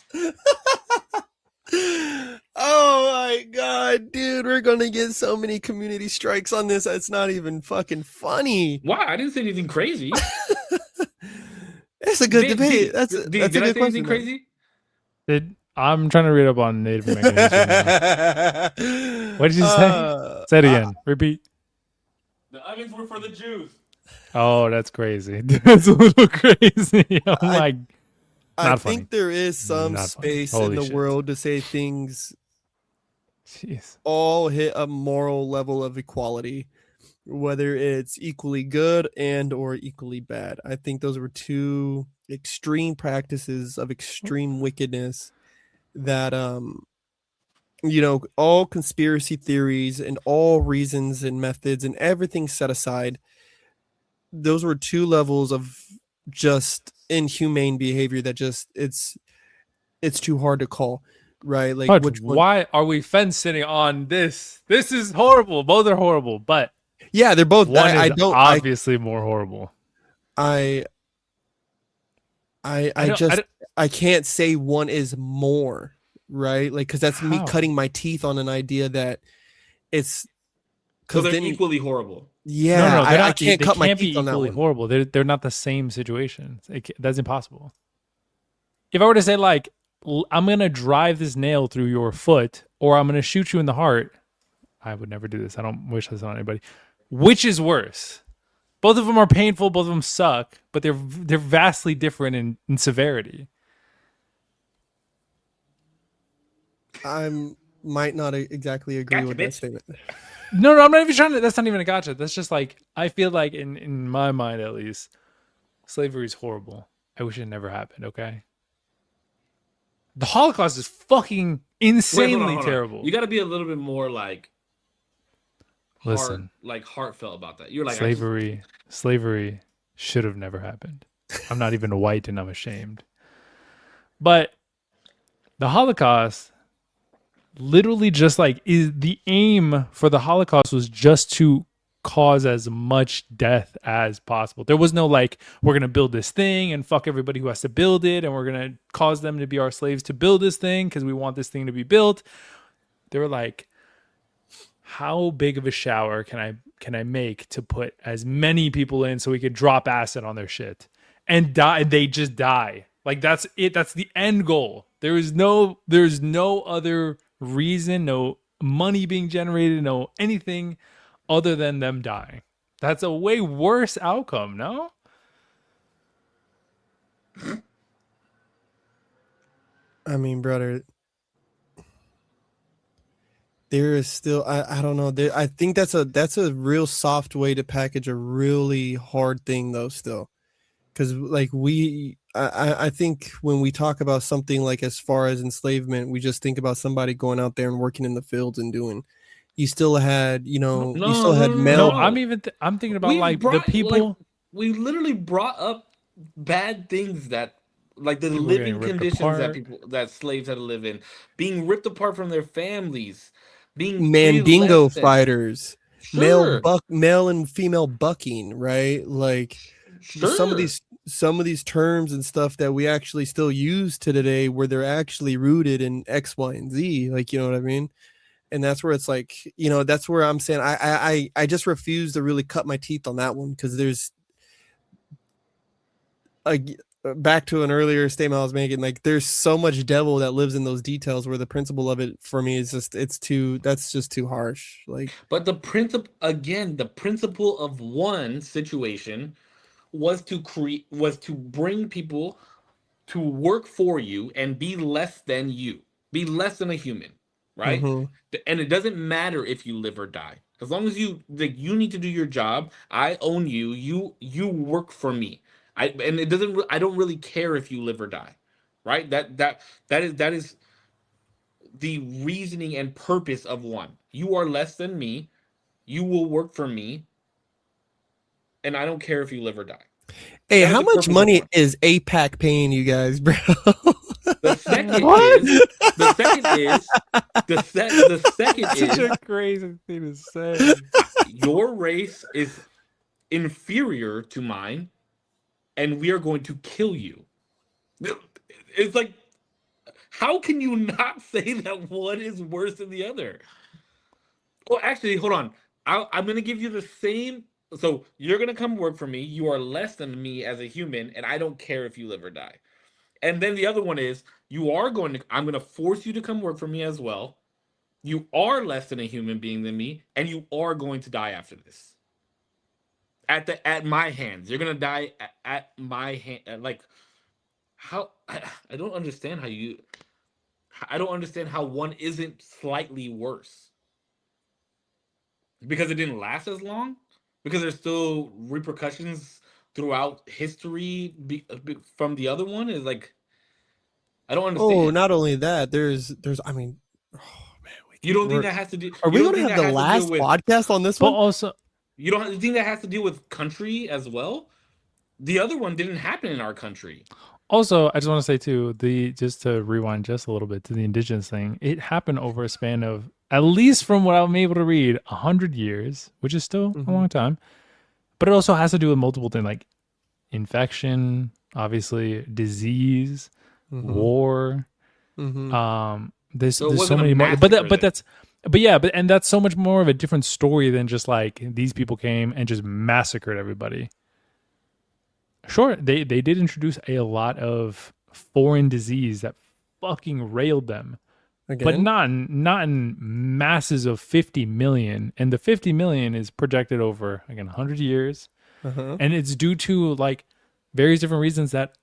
Oh my god, dude, we're gonna get so many community strikes on this. It's not even fucking funny. Why? I didn't say anything crazy. It's a good debate. That's a Did I good say anything question. crazy? I'm trying to read up on Native American history now. What did you say? Say it again. Repeat. The ovens were for the Jews. Oh, that's crazy. That's a little crazy. Oh my. I Not think funny. there is some Not funny. space in Holy the shit. world to say things Jeez. all hit a moral level of equality, whether it's equally good and or equally bad. I think those were two extreme practices of extreme wickedness that all conspiracy theories and all reasons and methods and everything set aside, those were two levels of just inhumane behavior that just it's too hard to call, right? Like But which one? why are we fence sitting on this? This is horrible. Both are horrible, but Yeah, they're both. one I is don't. obviously more horrible. I can't say one is more, right? Like, because that's me How? cutting my teeth on an idea that it's So because they're then equally horrible. yeah, No, they're I not- can't they cut my can't be teeth on that equally one. horrible. They're not the same situations. That's impossible. If I were to say like, I'm gonna drive this nail through your foot, or I'm gonna shoot you in the heart, I would never do this. I don't wish this on anybody. Which is worse? Both of them are painful. Both of them suck, but they're vastly different in severity. I might not exactly agree Gotcha, with that bitch. statement. No, I'm not even trying to. That's not even a gotcha. That's just like I feel like in my mind at least, slavery is horrible. I wish it never happened. Okay. The Holocaust is fucking Wait, insanely hold on. terrible. You got to be a little bit more like Listen, heartfelt about that. You're like slavery should have never happened. I'm not even white and I'm ashamed. But the Holocaust literally just like is the aim for the Holocaust was just to cause as much death as possible. There was no like, we're going to build this thing and fuck everybody who has to build it. And we're going to cause them to be our slaves to build this thing because we want this thing to be built. They were like, how big of a shower can I make to put as many people in so we could drop acid on their shit and die? They just die. Like that's it. That's the end goal. There's no other reason, no money being generated, no anything other than them dying. That's a way worse outcome, no? I mean, brother, there is still I don't know. I think that's a real soft way to package a really hard thing though still. Because like I think when we talk about something like as far as enslavement, we just think about somebody going out there and working in the fields and doing. You still had, male. No, I'm thinking about like the people. We literally brought up bad things that like the People were living getting ripped conditions apart. that slaves had to live in, being ripped apart from their families, being Mandingo less than- fighters, Sure. male and female bucking, right? Like Sure. some of these terms and stuff that we actually still use to today, where they're actually rooted in X, Y, and Z. Like, you know what I mean? And that's where it's like, that's where I'm saying I just refuse to really cut my teeth on that one, because there's back to an earlier statement I was making, like there's so much devil that lives in those details, where the principle of it for me is just that's just too harsh. Like, but the principle of one situation was to bring people to work for you and be less than you, be less than a human, right? mm-hmm. And it doesn't matter if you live or die, as long as you need to do your job. I own you. You work for me. I don't really care if you live or die, right? That is the reasoning and purpose of one. You are less than me. You will work for me, and I don't care if you live or die. Hey, That is how the much purpose of money one. is APAC paying you guys, bro? The second What? is the second Such is a crazy thing to say. your race is inferior to mine, and we are going to kill you. It's like, how can you not say that one is worse than the other? Well, actually, hold on. I'm going to give you the same. So you're going to come work for me. You are less than me as a human, and I don't care if you live or die. And then the other one is I'm going to force you to come work for me as well. You are less than a human being than me, and you are going to die after this. At my hands. You're going to die at my hand. Like, how? I don't understand how you. I don't understand how one isn't slightly worse. Because it didn't last as long? Because there's still repercussions throughout history from the other one? Is like, I don't Oh, understand. not only that, I mean, oh man, You don't think that has to do? are You we don't going to think have that the has to deal last with? podcast on this But one? also, You don't think that has to deal with country as well? The other one didn't happen in our country. I just want to say too, just to rewind just a little bit to the indigenous thing, it happened over a span of, at least from what I'm able to read, 100 years, which is still a long time. But it also has to do with multiple things like infection, obviously, disease, war. There's So it so wasn't a many more, massacre. and that's so much more of a different story than just like these people came and just massacred everybody. Sure, they did introduce a lot of foreign disease that fucking railed them, but Again? not in masses of 50 million. And the 50 million is projected over again 100 years, and it's due to like various different reasons that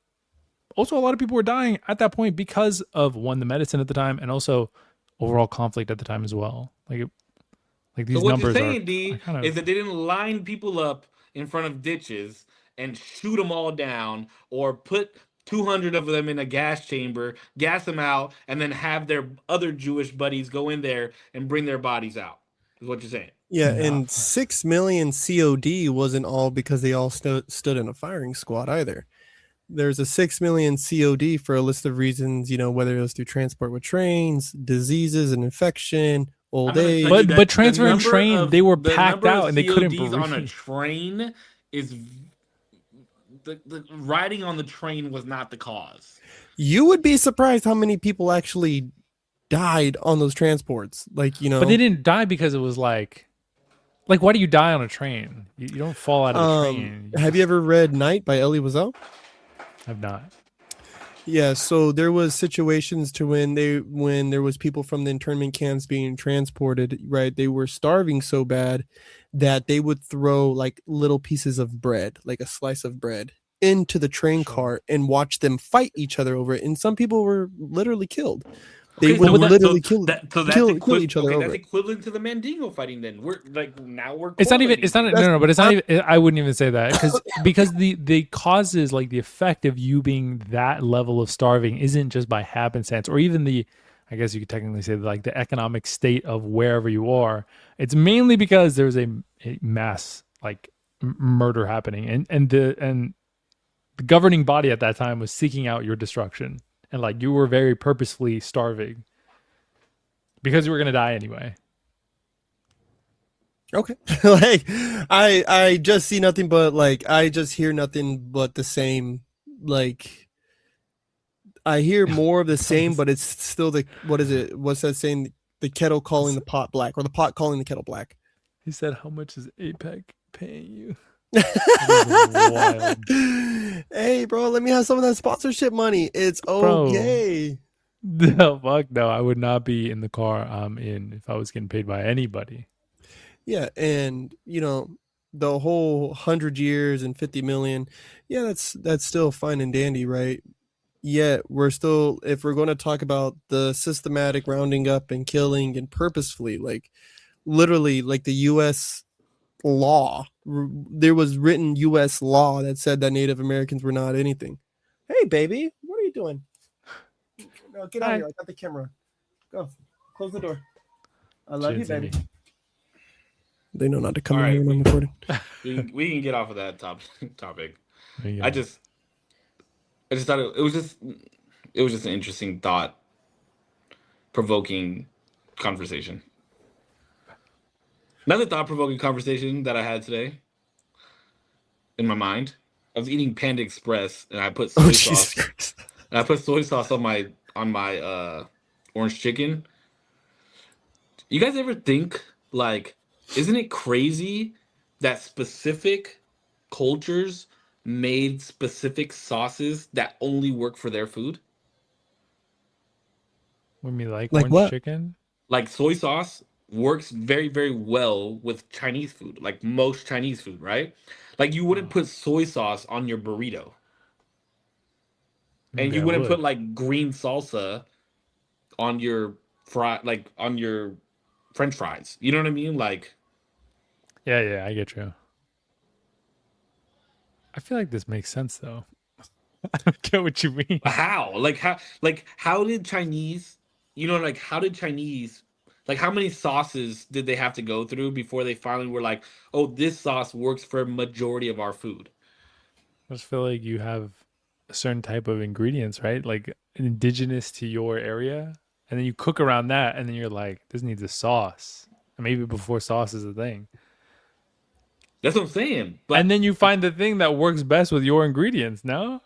also a lot of people were dying at that point because of one, the medicine at the time, and also overall conflict at the time as well. Like So these what you're numbers saying, are D, kind is of. that they didn't line people up in front of ditches and shoot them all down, or put 200 of them in a gas chamber, gas them out, and then have their other Jewish buddies go in there and bring their bodies out. Is what you're saying? Yeah, No. and 6 million COD wasn't all because they all stood in a firing squad either. There's a 6 million COD for a list of reasons, whether it was through transport with trains, diseases and infection, I'm old gonna tell age. you But that transfer and train, they were the packed number of out and they couldn't CODs on a breathe. train is the riding on the train was not the cause. You would be surprised how many people actually died on those transports. Like, But they didn't die because it was like why do you die on a train? You don't fall out of the train. Have you ever read Night by Elie Wiesel? I've not. Yeah, so there was situations to when there was people from the internment camps being transported, right? They were starving so bad that they would throw like little pieces of bread, like a slice of bread, into the train car and watch them fight each other over it. And some people were literally killed. They Okay, would so literally kill kill each other over that's it. equivalent to the Mandingo fighting. Then we're It's not even. correlating It's not. things. No, no. But it's not even. I wouldn't even say that because the causes, like the effect of you being that level of starving isn't just by happenstance or even the. I guess you could technically say like the economic state of wherever you are. It's mainly because there's a mass like murder happening, and the governing body at that time was seeking out your destruction, and like you were very purposefully starving because you were gonna die anyway. Okay. Like I just see nothing but like I just hear nothing but the same. Like I hear more of the same, but it's still what is it? What's that saying? The kettle calling the pot black, or the pot calling the kettle black. He said, "How much is APEC paying you?" Hey, bro, let me have some of that sponsorship money. It's okay. No, fuck no. I would not be in the car I'm in if I was getting paid by anybody. Yeah, and the whole 100 years and 50 million, yeah, that's still fine and dandy, right? Yet we're still, if we're going to talk about the systematic rounding up and killing and purposefully, like literally, like the U.S. law, there was written U.S. law that said that Native Americans were not anything. Hey, baby, what are you doing? No, get out of here. I got the camera. Go, close the door. I love you, baby. They know not to come in here when I'm recording. We can get off of that topic. I just thought it was just an interesting thought provoking conversation. Another thought provoking conversation that I had today in my mind. I was eating Panda Express, and I put Oh, soy Jesus sauce. Christ. And I put soy sauce on my orange chicken. You guys ever think like, isn't it crazy that specific cultures made specific sauces that only work for their food? When we like Like orange what? chicken. Like soy sauce works very, very well with Chinese food, like most Chinese food, right? Like you wouldn't Oh, put soy sauce on your burrito, and maybe you I wouldn't put would. like green salsa on your like on your French fries. You know what I mean? Like Yeah, yeah, I get you. I feel like this makes sense though. I don't get what you mean. how? How did Chinese? You know, like how did Chinese? Like how many sauces did they have to go through before they finally were like, oh, this sauce works for a majority of our food? I just feel like you have a certain type of ingredients, right? Like indigenous to your area, and then you cook around that, and then you're like, this needs a sauce. And maybe before sauce is a thing. That's what I'm saying. And But then you find the thing that works best with your ingredients, no?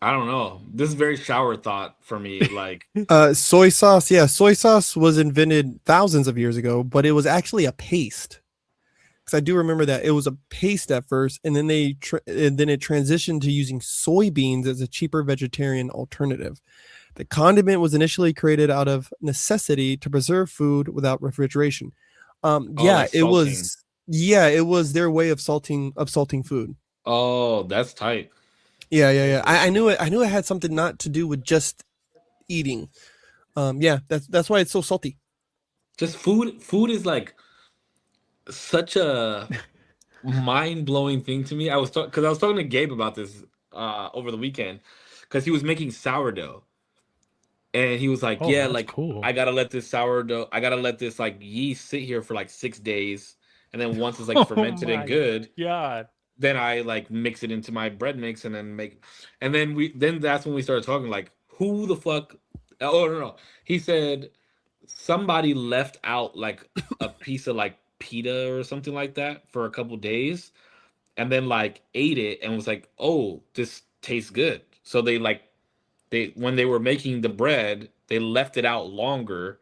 I don't know. This is very shower thought for me. Like, Soy sauce. Yeah, soy sauce was invented thousands of years ago, but it was actually a paste. Because I do remember that it was a paste at first, and then and then it transitioned to using soybeans as a cheaper vegetarian alternative. The condiment was initially created out of necessity to preserve food without refrigeration. oh, like Yeah, it salting. was. Yeah, it was their way of salting food. Oh, that's tight. Yeah, yeah, yeah. I knew it. I knew it had something not to do with just eating. Yeah, that's why it's so salty. Just food. Food is like such a mind blowing thing to me. I was because I was talking to Gabe about this over the weekend because he was making sourdough and he was like, Oh, "Yeah, that's like cool. I gotta let this sourdough, I gotta let this like yeast sit here for like 6 days, and then once it's like Oh fermented and my good, god. then I like mix it into my bread mix and then make, and then that's when we started talking like, who the fuck? Oh no, no, he said somebody left out like a piece of like pita or something like that for a couple days and then like ate it and was like, "Oh, this tastes good." So they like they when they were making the bread, they left it out longer,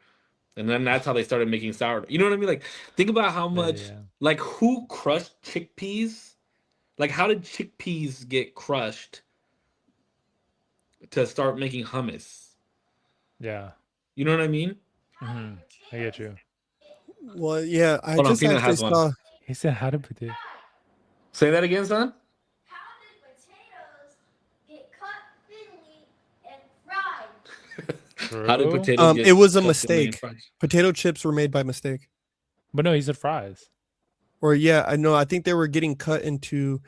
and then that's how they started making sourdough. You know what I mean? Like, think about how Yeah, much yeah. like who crushed chickpeas? Like, how did chickpeas get crushed to start making hummus? Yeah. You know what I mean? I get you. Well, yeah, I Hold on, just Peanut actually has one. saw. He said how to put it. Say that again, son. How did potatoes get cut thinly and fried? How did True. potatoes It get was a cut thinly and mistake. fried? Potato chips were made by mistake. But no, he said fries. Or yeah, I know. I think they were getting cut into.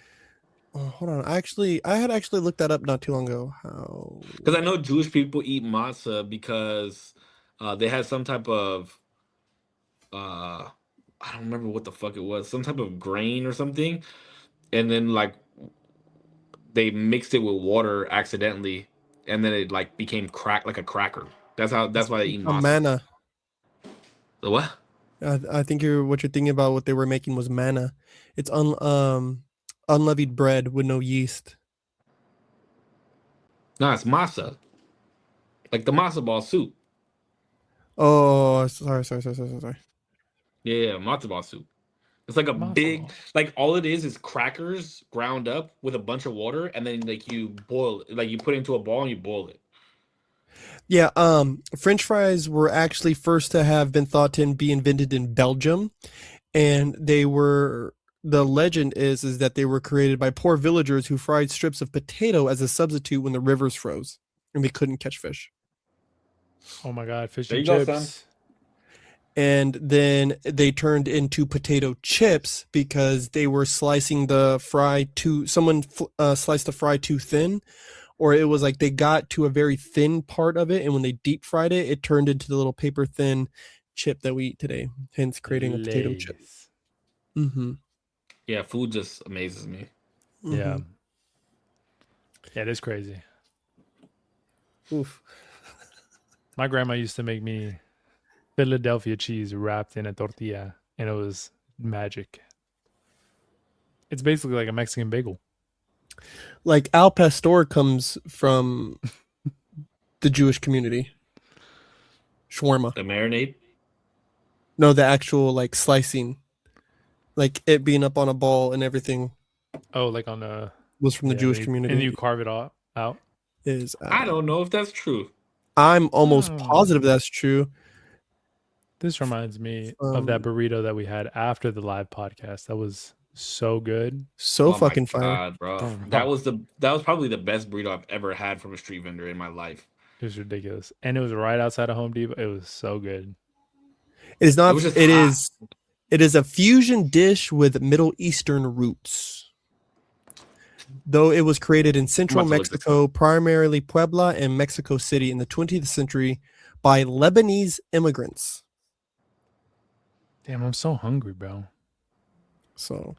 Oh, hold on. I had actually looked that up not too long ago. How? Because I know Jewish people eat matzah because they had some type of I don't remember what the fuck it was, some type of grain or something, and then like they mixed it with water accidentally, and then it like became crack like a cracker. That's It's why they eat a matzah. manna. The what? I think what you're thinking about. What they were making was manna. It's unleavened bread with no yeast. No, it's masa, like the matzo ball soup. Oh, sorry. Yeah, yeah, matzo ball soup. It's like a Matzo big, ball. like all it is crackers ground up with a bunch of water, and then like you boil it, like you put it into a ball and you boil it. Yeah. French fries were actually first to have been thought to be invented in Belgium, and they were. The legend is that they were created by poor villagers who fried strips of potato as a substitute when the rivers froze and they couldn't catch fish. Oh my god, fish There and you go, son. chips. And then they turned into potato chips because they were slicing the fry too. Someone sliced the fry too thin, or it was like they got to a very thin part of it, and when they deep fried it, it turned into the little paper thin chip that we eat today. Hence, creating a potato chip. Lays. Mm-hmm. Yeah, food just amazes me. Yeah. Mm-hmm. Yeah, it is crazy. Oof. My grandma used to make me Philadelphia cheese wrapped in a tortilla, and it was magic. It's basically like a Mexican bagel. Like al pastor comes from the Jewish community. Shawarma. The marinade. No, the actual like slicing, like it being up on a ball and everything Oh, like on a was from the Jewish and community. you carve it all out. Is I don't know if that's true. I'm almost Oh. positive that's true. This reminds me of that burrito that we had after the live podcast. That was so good. So Oh my fucking fire. God, bro. Oh, That was probably the best burrito I've ever had from a street vendor in my life. It was ridiculous, and it was right outside of Home Depot. It was so good. It is not. It was just It hot. is. It is a fusion dish with Middle Eastern roots. Though it was created in central I'm about to look this Mexico, primarily Puebla and Mexico City in the 20th century by Lebanese immigrants. Damn, I'm so hungry, bro. So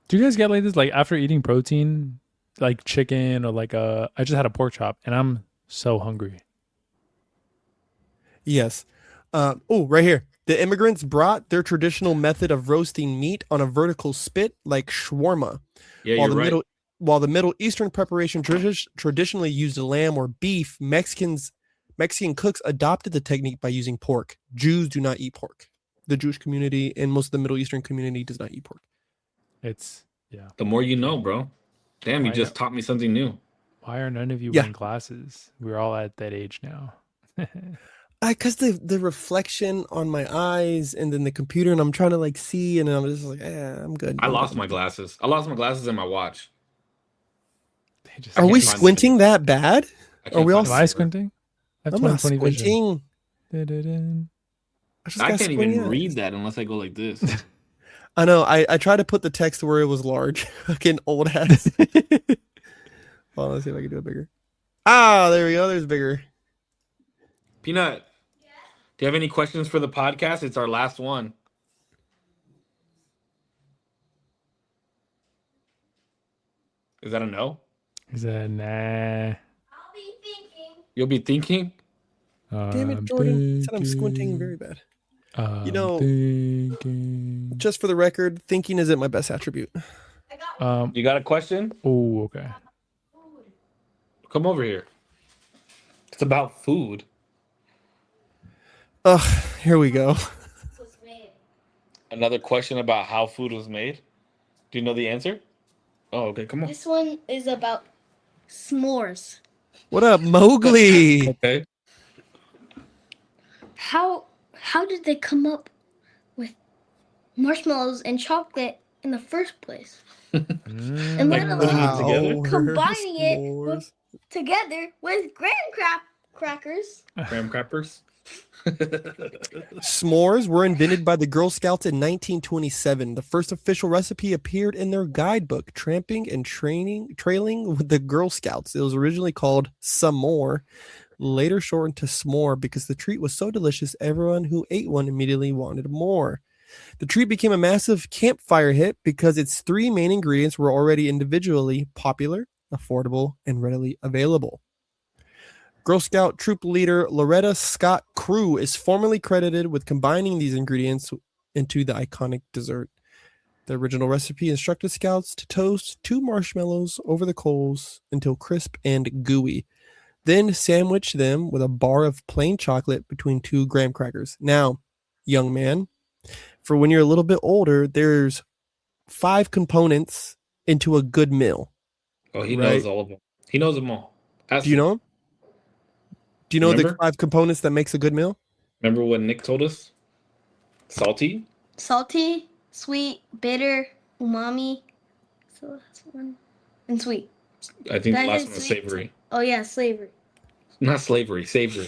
Do you guys get like this? Like after eating protein, like chicken or like I just had a pork chop, and I'm so hungry. yes. Oh, right here. The immigrants brought their traditional method of roasting meat on a vertical spit like shawarma. Yeah, While you're right. While the Middle Eastern preparation traditionally used lamb or beef, Mexican cooks adopted the technique by using pork. Jews do not eat pork. The Jewish community and most of the Middle Eastern community does not eat pork. It's yeah. The more you know, bro. Damn, you Why just taught me something new. Why are none of you Yeah. wearing glasses? We're all at that age now. Because the reflection on my eyes and then the computer, and I'm trying to like see, and I'm just like, I'm good. I lost my glasses. I lost my glasses and my watch. They just Are we can't find squinting that bad? I Are can't we all? find Am I it. squinting? I have I'm not 20/20 vision. squinting. Da-da-da. just I got can't squinty even eyes. read that unless I go like this. I know. I tried to put the text where it was large. Fucking old ass. Hold on, let's see if I can do it bigger. Ah, there we go. There's bigger. Peanut, do you have any questions for the podcast? It's our last one. Is that a no? He said, nah. I'll be thinking. You'll be thinking? Damn it, Jordan. He said I'm squinting very bad. You know, thinking. just for the record, thinking isn't my best attribute. I got one. You got a question? Oh, okay. Food. Come over here. It's about food. Ugh, here we go. Was made. Another question about how food was made. Do you know the answer? Oh, okay. Come on. This one is about s'mores. What up, Mowgli? Okay. How did they come up with marshmallows and chocolate in the first place? And Like let putting it alone together? combining it S'mores. together with graham crackers. Graham crackers? S'mores were invented by the Girl Scouts in 1927. The first official recipe appeared in their guidebook, Tramping and Trailing with the Girl Scouts. It was originally called S'more, later shortened to s'more because the treat was so delicious everyone who ate one immediately wanted more. The treat became a massive campfire hit because its three main ingredients were already individually popular, affordable, and readily available. Girl Scout troop leader Loretta Scott Crew is formally credited with combining these ingredients into the iconic dessert. The original recipe instructed scouts to toast 2 marshmallows over the coals until crisp and gooey. Then sandwich them with a bar of plain chocolate between 2 graham crackers. Now, young man, for when you're a little bit older, there's 5 components into a good meal. Oh, he Right. knows all of them. He knows them all. Ask Do you him. know them? Do you know the Remember? 5 components that makes a good meal? Remember what Nick told us? Salty? Salty, sweet, bitter, umami. So that's one. And sweet. I think the That last is one was sweet. savory. Oh yeah, slavery. Not slavery, savory.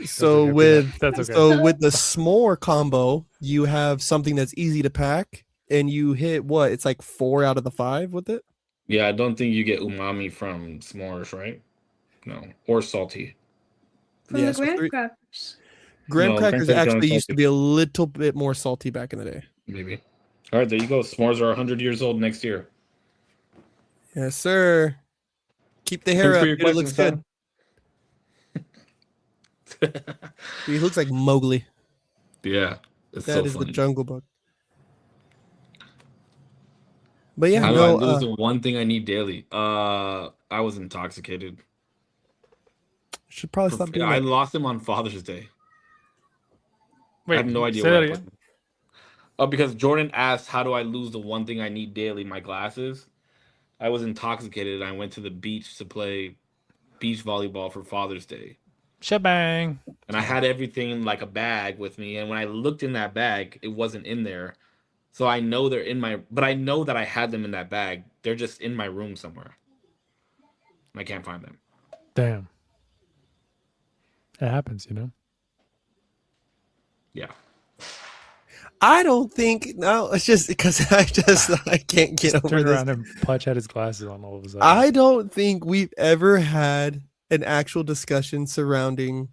So okay, with that's okay. so with the s'more combo, you have something that's easy to pack, and you hit what? It's like 4 out of the 5 with it. Yeah, I don't think you get umami from s'mores, right? No. Or salty. From Yeah, the so graham 3 crackers. graham No, crackers graham crackers actually aren't used to be a little bit more salty back in the day. Maybe. All right, there you go. S'mores are 100 years old next year. Yes, sir. Keep the hair Thanks up. for your Dude, it looks question, good. son. Dude, he looks like Mowgli. Yeah, it's That so is funny. the Jungle Book. But yeah, How do I no, lose the one thing I need daily? I was intoxicated. should probably stop doing I that. lost him on Father's Day. I Wait, have no idea say where that I put again. them. Oh, because Jordan asked, "How do I lose the one thing I need daily? My glasses." I was intoxicated and I went to the beach to play beach volleyball for Father's Day. Shebang. And I had everything in like a bag with me. And when I looked in that bag, it wasn't in there. So I know they're in my, but I know that I had them in that bag. They're just in my room somewhere. I can't find them. Damn. It happens, you know. Yeah. I don't think no. It's just because I can't get Just over turned this. around and Pudge had his glasses on all of a sudden. I don't think we've ever had an actual discussion surrounding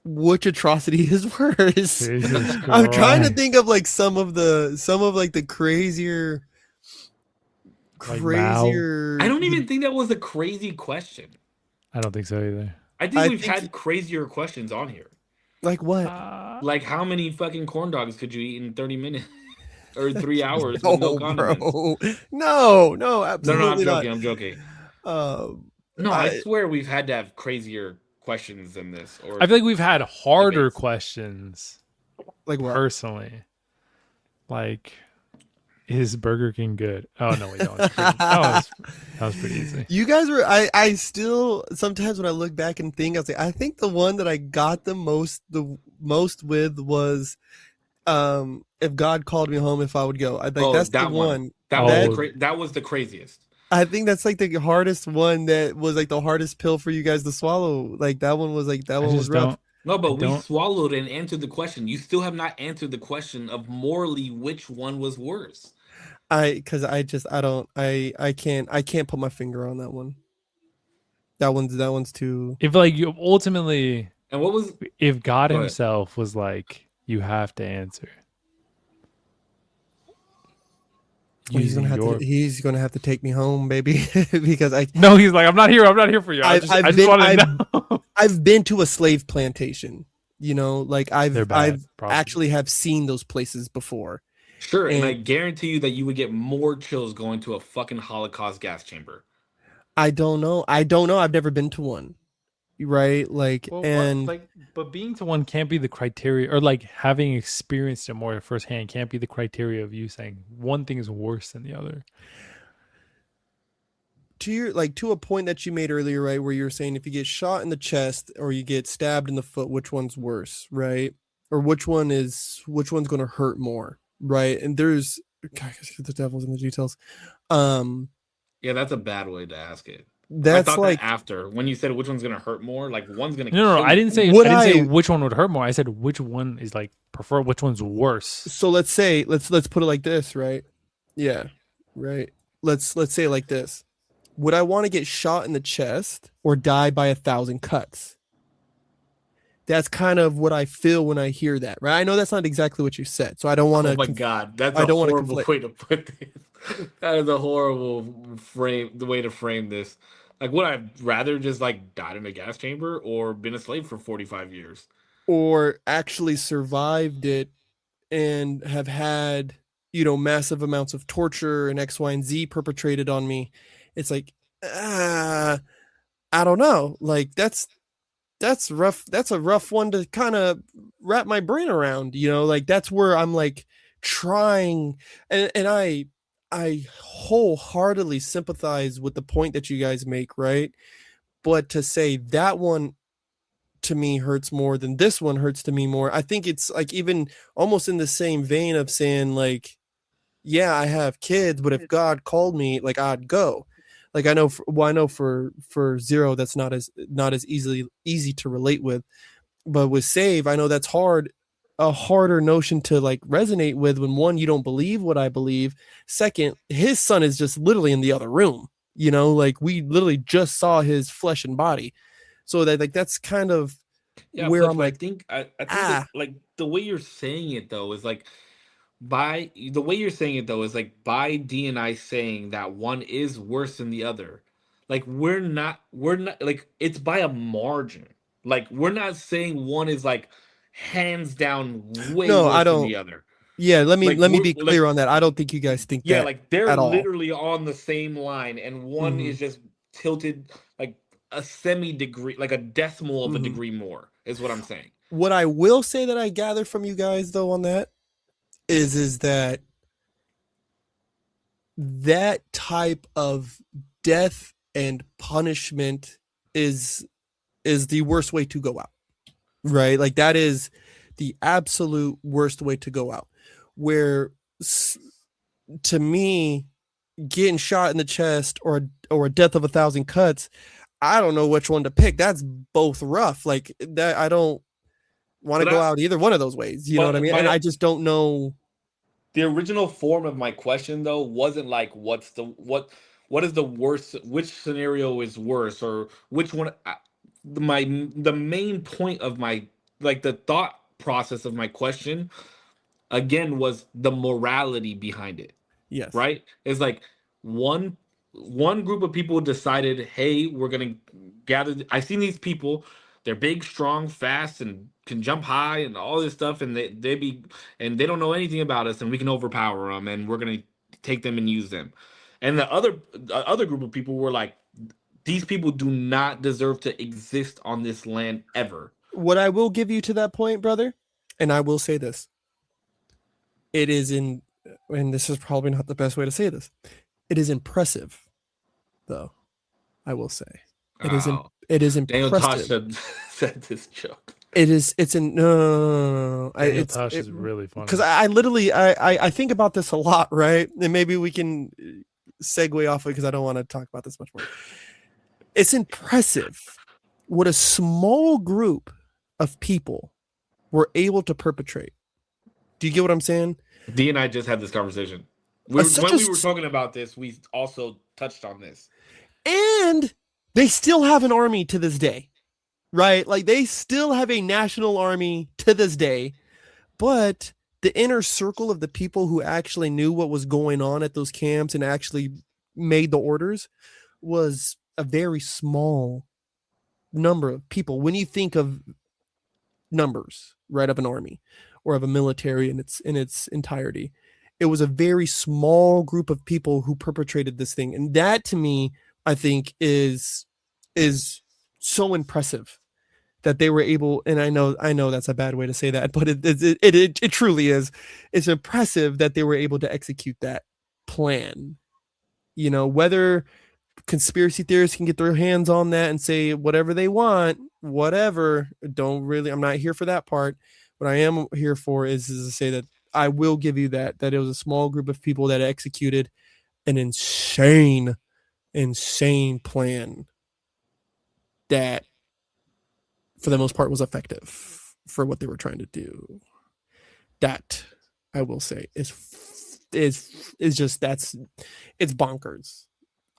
which atrocity is worse. Jesus I'm trying to Christ. think of like some of like the crazier Like Mao. I don't even think that was a crazy question. I don't think so either. I think I we've think had crazier questions on here. like what? Like, how many fucking corn dogs could you eat in 30 minutes or 3 hours with no No, condiments? bro. No, No, I'm absolutely not. joking. I'm joking. Um, No, I I swear we've had to have crazier questions than this. Or I feel like we've had harder debates. questions like what? personally. Like, is Burger King good? Oh no, wait, that was pretty easy. You guys were I still sometimes when I look back and think I think the one that I got the most with was if God called me home if I would go. I like Oh, that's the that one. one. That was Oh, that was the craziest. I think that's like the hardest one that was like the hardest pill for you guys to swallow. Like that one was like that I one was just rough. don't. No, I but we don't. swallowed and answered the question. You still have not answered the question of morally which one was worse. Because I don't I can't put my finger on that one. That one's too. If like you ultimately, And what was if God go ahead. Himself was like, you have to answer. Well, he's gonna have to take me home, baby, because No, he's like, I'm not here. I'm not here for you. I just want to know. I've been to a slave plantation. You know, like They're bad, I've probably. actually have seen those places before. Sure, and I And guarantee you that you would get more chills going to a fucking Holocaust gas chamber. I don't know. I've never been to one. Right? Like, Well, and but being to one can't be the criteria, or like having experienced it more firsthand can't be the criteria of you saying one thing is worse than the other. to a point that you made earlier, right, where you're saying if you get shot in the chest or you get stabbed in the foot, which one's worse, right? Or which one's going to hurt more, right? And there's God, the devil's in the details. Yeah, that's a bad way to ask it. I That's thought like that after when you said which one's gonna hurt more, like one's gonna No, kill I you. didn't say. Would I didn't say I- which one would hurt more. I said which one is like prefer. Which one's worse? so. Let's say let's put it like this, right? Yeah, right. Let's say it like this. Would I want to get shot in the chest or die by 1,000 cuts? That's kind of what I feel when I hear that, right? I know that's not exactly what you said, so I don't want to. Oh my god, that's I a don't wanna horrible conflate. way to put this. That is a horrible the way to frame this. Like, would I rather just like died in a gas chamber or been a slave for 45 years? Or actually survived it and have had massive amounts of torture and X, Y, and Z perpetrated on me. It's like, I don't know. Like that's rough. That's a rough one to kind of wrap my brain around. Like that's where I'm like trying, and I wholeheartedly sympathize with the point that you guys make, right? But to say that one to me hurts more than this one hurts to me more, I think it's like even almost in the same vein of saying like, yeah, I have kids, but if God called me, like I'd go. Like I know for Zero that's not as easy to relate with, but with Save, I know that's a harder notion to like resonate with when one, you don't believe what I believe. Second, his son is just literally in the other room. Like we literally just saw his flesh and body. So that like that's kind of Yeah, where Fletch, I'm but like, I think that, like the way you're saying it though is like by the way you're saying it though is like by D and I saying that one is worse than the other. Like we're not like it's by a margin. Like we're not saying one is like hands down way no, I worse than don't. the other. Yeah, let me Like be clear on that. I don't think you guys think yeah, that like they're at all. literally on the same line, and one Hmm. is just tilted like a semi-degree, like a decimal of a Hmm. degree more, is what I'm saying. What I will say that I gather from you guys though on that is that that type of death and punishment is the worst way to go out, right? Like that is the absolute worst way to go out. Where to me, getting shot in the chest or a death of 1,000 cuts, I don't know which one to pick. That's both rough. Like that, I don't want to But go I, out either one of those ways. You know what I but mean? And I my just don't know. the original form of my question though wasn't like what is the worst, which scenario is worse, or which one. The main point of my, like, the thought process of my question again was the morality behind it, Yes. right? It's like one one group of people decided, hey, we're gonna gather. I seen these people, they're big, strong, fast, and can jump high and all this stuff, and they don't know anything about us, and we can overpower them, and we're gonna take them and use them. And the other group of people were like, these people do not deserve to exist on this land ever. What I will give you to that point, brother, and I will say this: it is in, and this is probably not the best way to say this. It is impressive, though. I will say, Oh, it is Daniel Tosh impressive. said this joke. It is. It's in no, no, no, no, no. Daniel Tosh is really funny. Because I literally I think about this a lot, right? And maybe we can segue off it because I don't want to talk about this much more. It's impressive what a small group of people were able to perpetrate. Do you get what I'm saying? D and I just had this conversation. Uh, When such we a were talking about this, we also touched on this. And they still have an army to this day, right? Like they still have a national army to this day, but the inner circle of the people who actually knew what was going on at those camps and actually made the orders was a very small number of people. When you think of numbers, right, of an army or of a military in its entirety, it was a very small group of people who perpetrated this thing, and that to me, I think, is so impressive that they were able. And I know that's a bad way to say that, but it truly is. It's impressive that they were able to execute that plan. You know, whether conspiracy theorists can get their hands on that and say whatever they want, whatever. Don't really, I'm not here for that part. What I am here for is to say that I will give you that it was a small group of people that executed an insane plan that for the most part was effective for what they were trying to do. That I will say is just it's bonkers.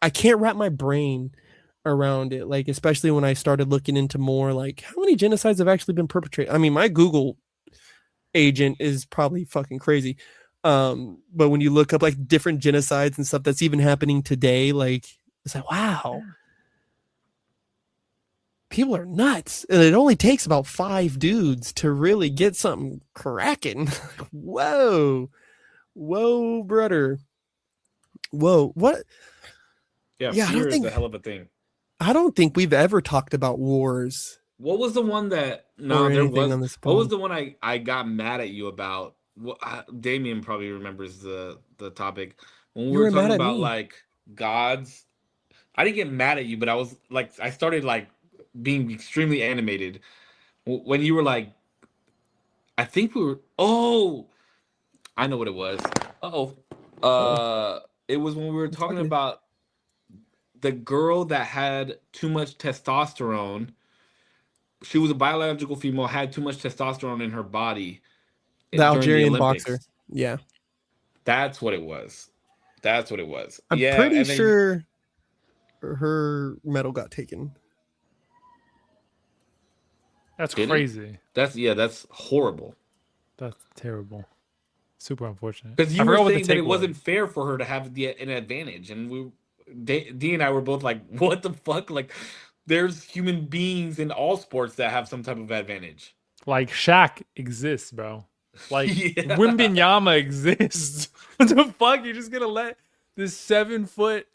I can't wrap my brain around it, like especially when I started looking into more like how many genocides have actually been perpetrated. I mean, my Google agent is probably fucking crazy. But when you look up like different genocides and stuff that's even happening today, like it's like, wow, people are nuts. And it only takes about 5 dudes to really get something cracking. Whoa, brother. Whoa, what? Yeah, Yeah, fear is a hell of a thing. I don't think we've ever talked about wars. What was the one that? No, Or there anything was. on this What was pod. the one I got mad at you about? Damien probably remembers the topic when we You were were mad talking at about me. like gods. I didn't get mad at you, but I was like, I started like being extremely animated when you were like, I think we were. Oh, I know what it was. Oh, Oh, it was when we were I'm talking talking to about the girl that had too much testosterone. She was a biological female, had too much testosterone in her body the during the Algerian boxer. Olympics. Yeah. That's what it was. That's what it was. I'm Yeah, pretty and then sure her medal got taken. That's did it? crazy. That's horrible. That's terrible. Super unfortunate. Because I you were forgot what the saying that take it was. wasn't fair for her to have an advantage, and D and I were both like, "What the fuck?" Like, there's human beings in all sports that have some type of advantage. Like Shaq exists, bro. Like Yeah. Wimbenyama exists. What the fuck? You're just gonna let this 7 foot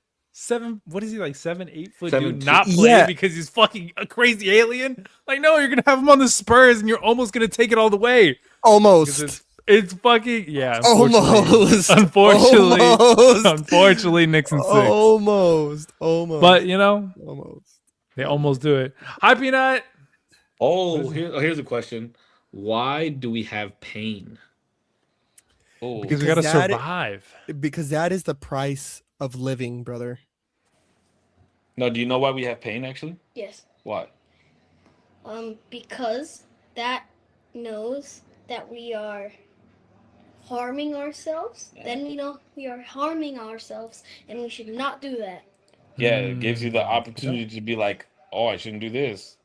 what is he like 7, 8 foot dude 7'2". not play Yeah. because he's fucking a crazy alien? Like, no, you're gonna have him on the Spurs and you're almost gonna take it all the way. Because Almost. it's fucking yeah, Almost. unfortunately Knicks in 6. Almost. But you know, Almost. they almost do it. Hi Peanut. Oh, here's a question. Why do we have pain? Oh, Because we Because gotta survive. Because that is the price of living, brother. no, do you know why we have pain actually? Yes. Why? Because that knows that we are harming ourselves. Then we know we are harming ourselves, and we should not do that. Yeah, it gives you the Mm, opportunity to be like, oh, I shouldn't do this.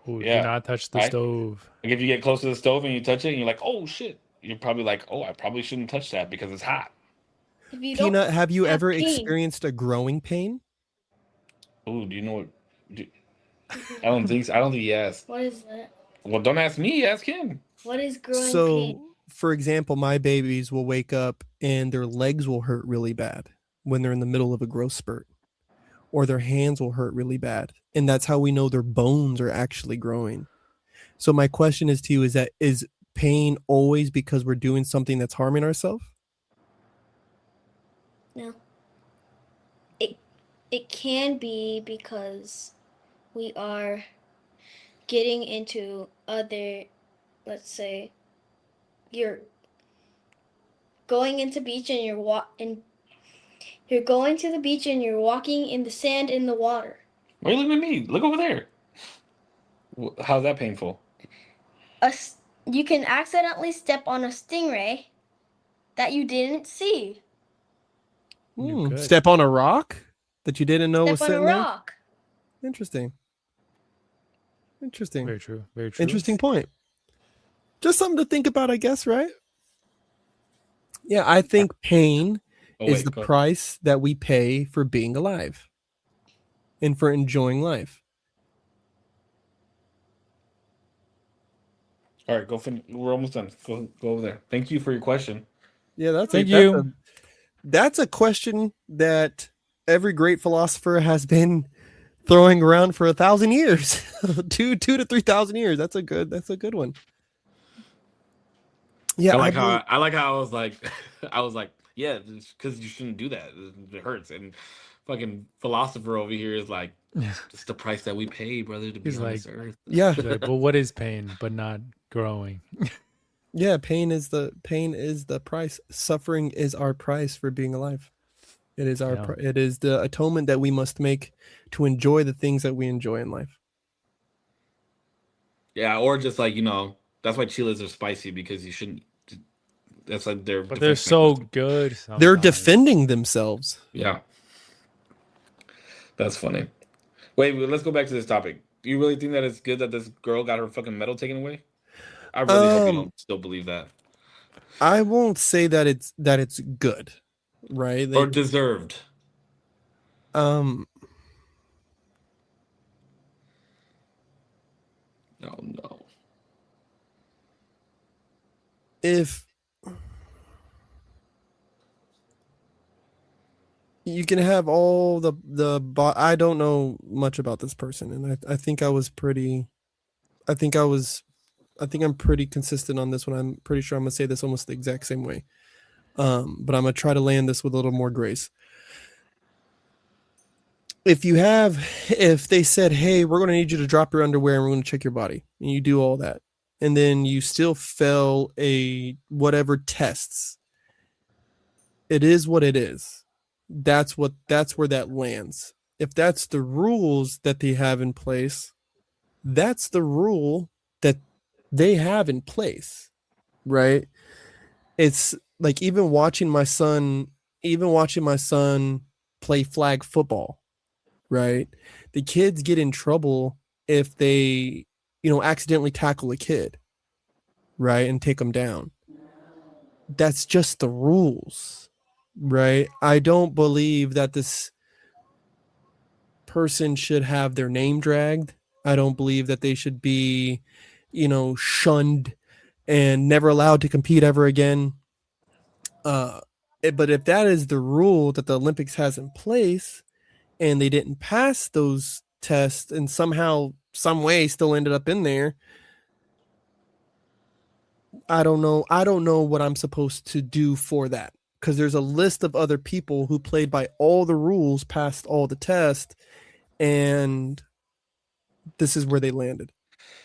ooh, do Yeah. not touch the Right? stove. Like if you get close to the stove and you touch it and you're like, oh shit, you're probably like, oh, I probably shouldn't touch that because it's hot. If you Peanut, don't have you have ever pain. experienced a growing pain? Oh, do you know what? I don't think so. I don't think he has. What is that? Well, don't ask me. Ask him. What is growing pain? So, for example, my babies will wake up and their legs will hurt really bad when they're in the middle of a growth spurt, or their hands will hurt really bad. And that's how we know their bones are actually growing. So my question is to you, is pain always because we're doing something that's harming ourselves? No. It can be because we are getting into other, let's say, you're going into beach and you're going to the beach and you're walking in the sand in the water. Why are you looking at me? Look over there. How's that painful? You can accidentally step on a stingray that you didn't see. You could. Step on a rock that you didn't know was Step on a sitting there? rock. Interesting. Very true. Very true. Interesting point. Just something to think about, I guess, right? Yeah, I think pain is the go ahead. price that we pay for being alive and for enjoying life. All right, go finish. We're almost done. Go over there. Thank you for your question. Yeah, Thank you. That's a question that every great philosopher has been throwing around for 1,000 years, 2 to 3,000 years. That's a good one. Yeah, I like how I was like, yeah, because you shouldn't do that. It hurts. And fucking philosopher over here is like, it's the price that we pay, brother, to be He's on like, this earth. Yeah. He's like, well, what is pain but not growing? Yeah, pain is the price. Suffering is our price for being alive. It is it is the atonement that we must make to enjoy the things that we enjoy in life. Yeah, or just like, that's why chiles are spicy, because you shouldn't. That's like their. But they're defense so mechanism. good. They're sometimes. defending themselves. Yeah, that's funny. Wait, let's go back to this topic. Do you really think that it's good that this girl got her fucking medal taken away? I really hope you don't still believe that. I won't say that it's good, right? Or deserved. No. If you can have all I don't know much about this person, and I think I'm pretty consistent on this one. I'm pretty sure I'm gonna say this almost the exact same way. But I'm gonna try to land this with a little more grace. If they said, hey, we're gonna need you to drop your underwear and we're gonna check your body, and you do all that, and then you still fail a whatever tests, it is what it is. That's where that lands. If that's the rules that they have in place, that's the rule that they have in place, right? It's like even watching my son play flag football, right? The kids get in trouble if they, accidentally tackle a kid, right? And take them down. That's just the rules, right? I don't believe that this person should have their name dragged. I don't believe that they should be, shunned and never allowed to compete ever again. But if that is the rule that the Olympics has in place, and they didn't pass those tests, and somehow, some way, still ended up in there, I don't know. I don't know what I'm supposed to do for that, because there's a list of other people who played by all the rules, passed all the tests, and this is where they landed.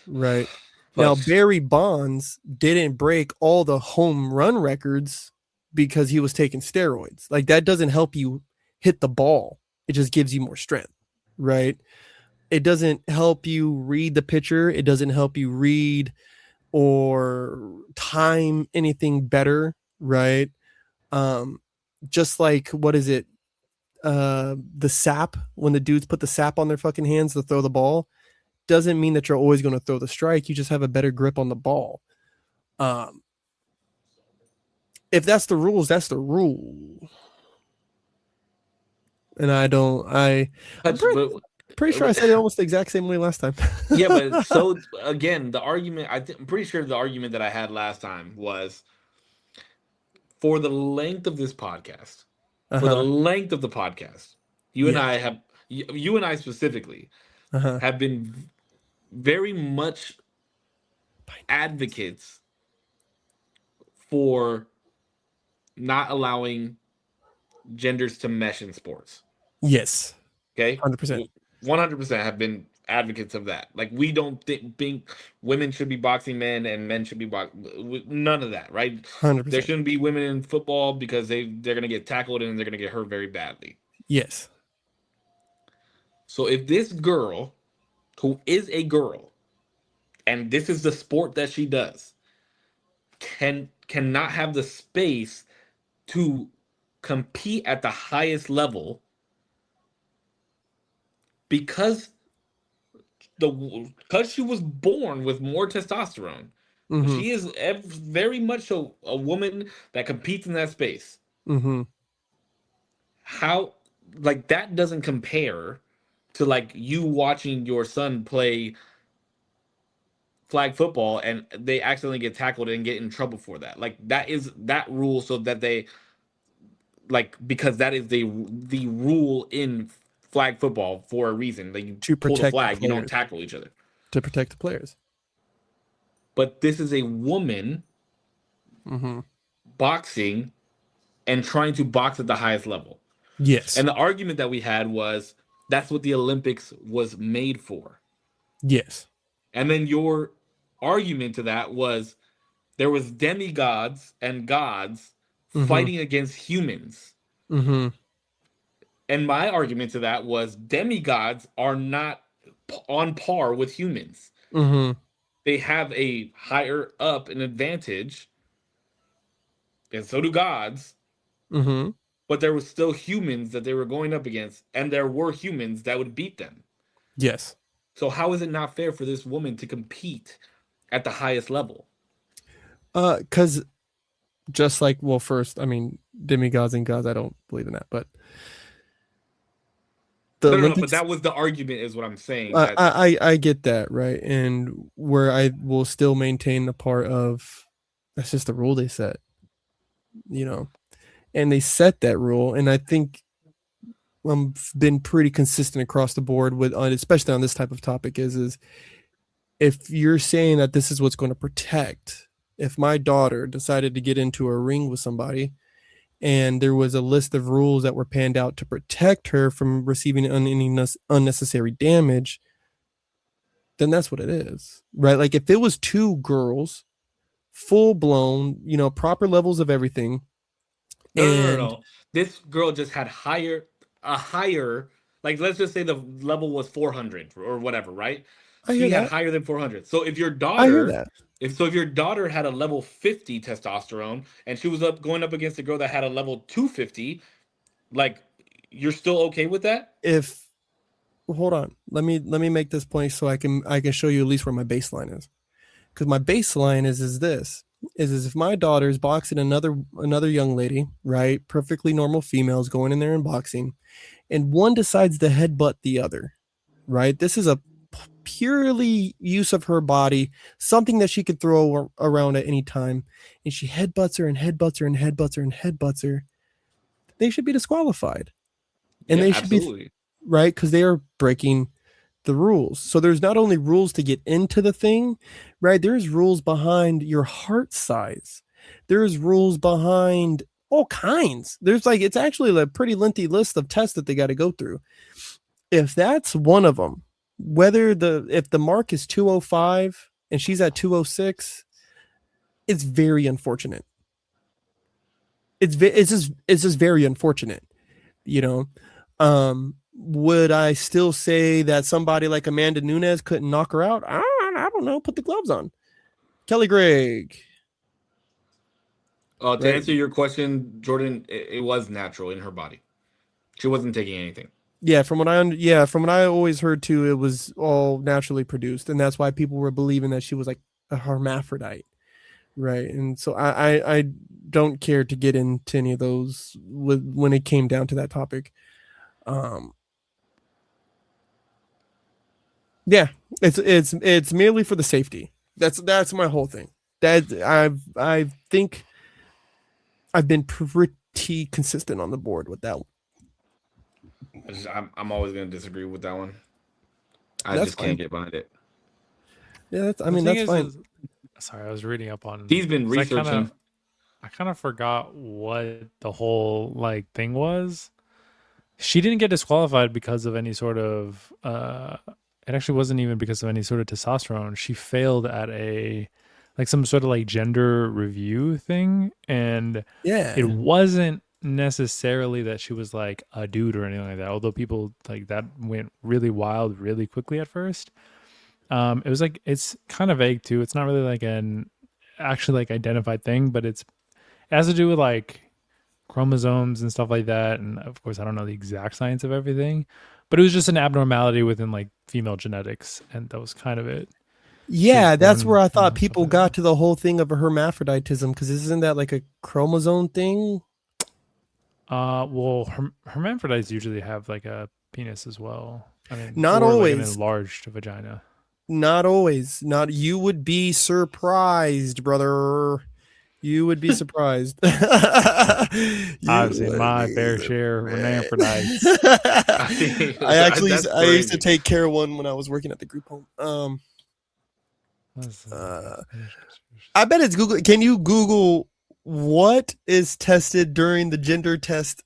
Right. Now, But Barry Bonds didn't break all the home run records because he was taking steroids. Like, that doesn't help you hit the ball. It just gives you more strength, right? It doesn't help you read the pitcher. It doesn't help you read or time anything better, right? Just like, what is it? The sap, when the dudes put the sap on their fucking hands to throw the ball, doesn't mean that you're always going to throw the strike. You just have a better grip on the ball. If that's the rules, that's the rule. And I'm pretty sure I said it almost the exact same way last time. yeah, but so again, the argument I'm pretty sure the argument that I had last time was for the length of this podcast, for the length of the podcast, you and I specifically have been very much advocates for not allowing genders to mesh in sports. Yes. Okay. 100%. 100% have been advocates of that. Like, we don't think women should be boxing men and men should be boxing. None of that, right? 100%. There shouldn't be women in football because they're going to get tackled and they're going to get hurt very badly. Yes. So if this girl, who is a girl, and this is the sport that she does, cannot have the space to compete at the highest level because she was born with more testosterone. Mm-hmm. She is very much so a woman that competes in that space. Mm-hmm. How, like, that doesn't compare to, like, you watching your son play flag football and they accidentally get tackled and get in trouble for that. Like, that is that rule, so that they, like, because that is the rule in flag football for a reason. Like, you To pull the protect flag, the you don't players. tackle each other. To protect the players. But this is a woman boxing and trying to box at the highest level. Yes. And the argument that we had was that's what the Olympics was made for. Yes. And then your argument to that was there was demigods and gods fighting against humans. Mm-hmm. And my argument to that was demigods are not on par with humans. Mm-hmm. They have a higher up an advantage, and so do gods. Mm-hmm. But there was still humans that they were going up against, and there were humans that would beat them. Yes. So how is it not fair for this woman to compete at the highest level? Because just like, well, first, I mean, demigods and gods, I don't believe in that, but No, but that was the argument, is what I'm saying. I get that, right? And where I will still maintain the part of that's just the rule they set, and they set that rule, and I think I've been pretty consistent across the board with, especially on this type of topic, is if you're saying that this is what's going to protect, if my daughter decided to get into a ring with somebody and there was a list of rules that were panned out to protect her from receiving any unnecessary damage, then that's what it is, right? Like, if it was two girls, full blown, proper levels of everything. No. This girl just had a higher, like, let's just say the level was 400 or whatever, right? She had higher than 400. So if your daughter, if your daughter had a level 50 testosterone and she was going up against a girl that had a level 250, like, you're still okay with that? Hold on, let me make this point so I can show you at least where my baseline is. Because my baseline is this. Is if my daughter's boxing another young lady, right? Perfectly normal females going in there and boxing, and one decides to headbutt the other, right? This is a purely use of her body, something that she could throw around at any time, and she headbutts her and headbutts her and headbutts her and headbutts her, they should be disqualified. And Yeah, they should be, absolutely. right? Because they are breaking the rules. So there's not only rules to get into the thing, right? There's rules behind your heart size. There's rules behind all kinds. There's like, it's actually a pretty lengthy list of tests that they got to go through. If that's one of them, if the mark is 205 and she's at 206, it's very unfortunate. It's just very unfortunate, you know. Would I still say that somebody like Amanda Nunes couldn't knock her out? I don't know. Put the gloves on. Kelly Gregg. To Right. answer your question, Jordan, it was natural in her body. She wasn't taking anything. Yeah, from what I always heard too, it was all naturally produced, and that's why people were believing that she was like a hermaphrodite, right? And so I don't care to get into any of those when it came down to that topic. Yeah, it's merely for the safety. That's my whole thing. That I think I've been pretty consistent on the board with that one. I'm always going to disagree with that one. I That's just can't fine. get behind it. Yeah, The that's thing fine. Sorry, I was reading up on. He's been 'cause researching. I kind of forgot what the whole like thing was. She didn't get disqualified because of any sort of. It actually wasn't even because of any sort of testosterone. She failed at some sort of like gender review thing, and Yeah. it wasn't necessarily that she was like a dude or anything like that. Although people like that went really wild really quickly at first. It was like it's kind of vague too. It's not really like an actually like identified thing, but it has to do with like chromosomes and stuff like that. And of course, I don't know the exact science of everything, but it was just an abnormality within like female genetics, and that was kind of it. Yeah, that's where I thought born people with it. got to the whole thing of a hermaphroditism, because isn't that like a chromosome thing? Well, hermaphrodites usually have like a penis as well. I mean, Not or like an always. enlarged vagina. Not always. Not you would be surprised, brother. You would be surprised. I've seen my fair share of hermaphrodites. I used to take care of one when I was working at the group home. I bet it's Google. Can you Google what is tested during the gender test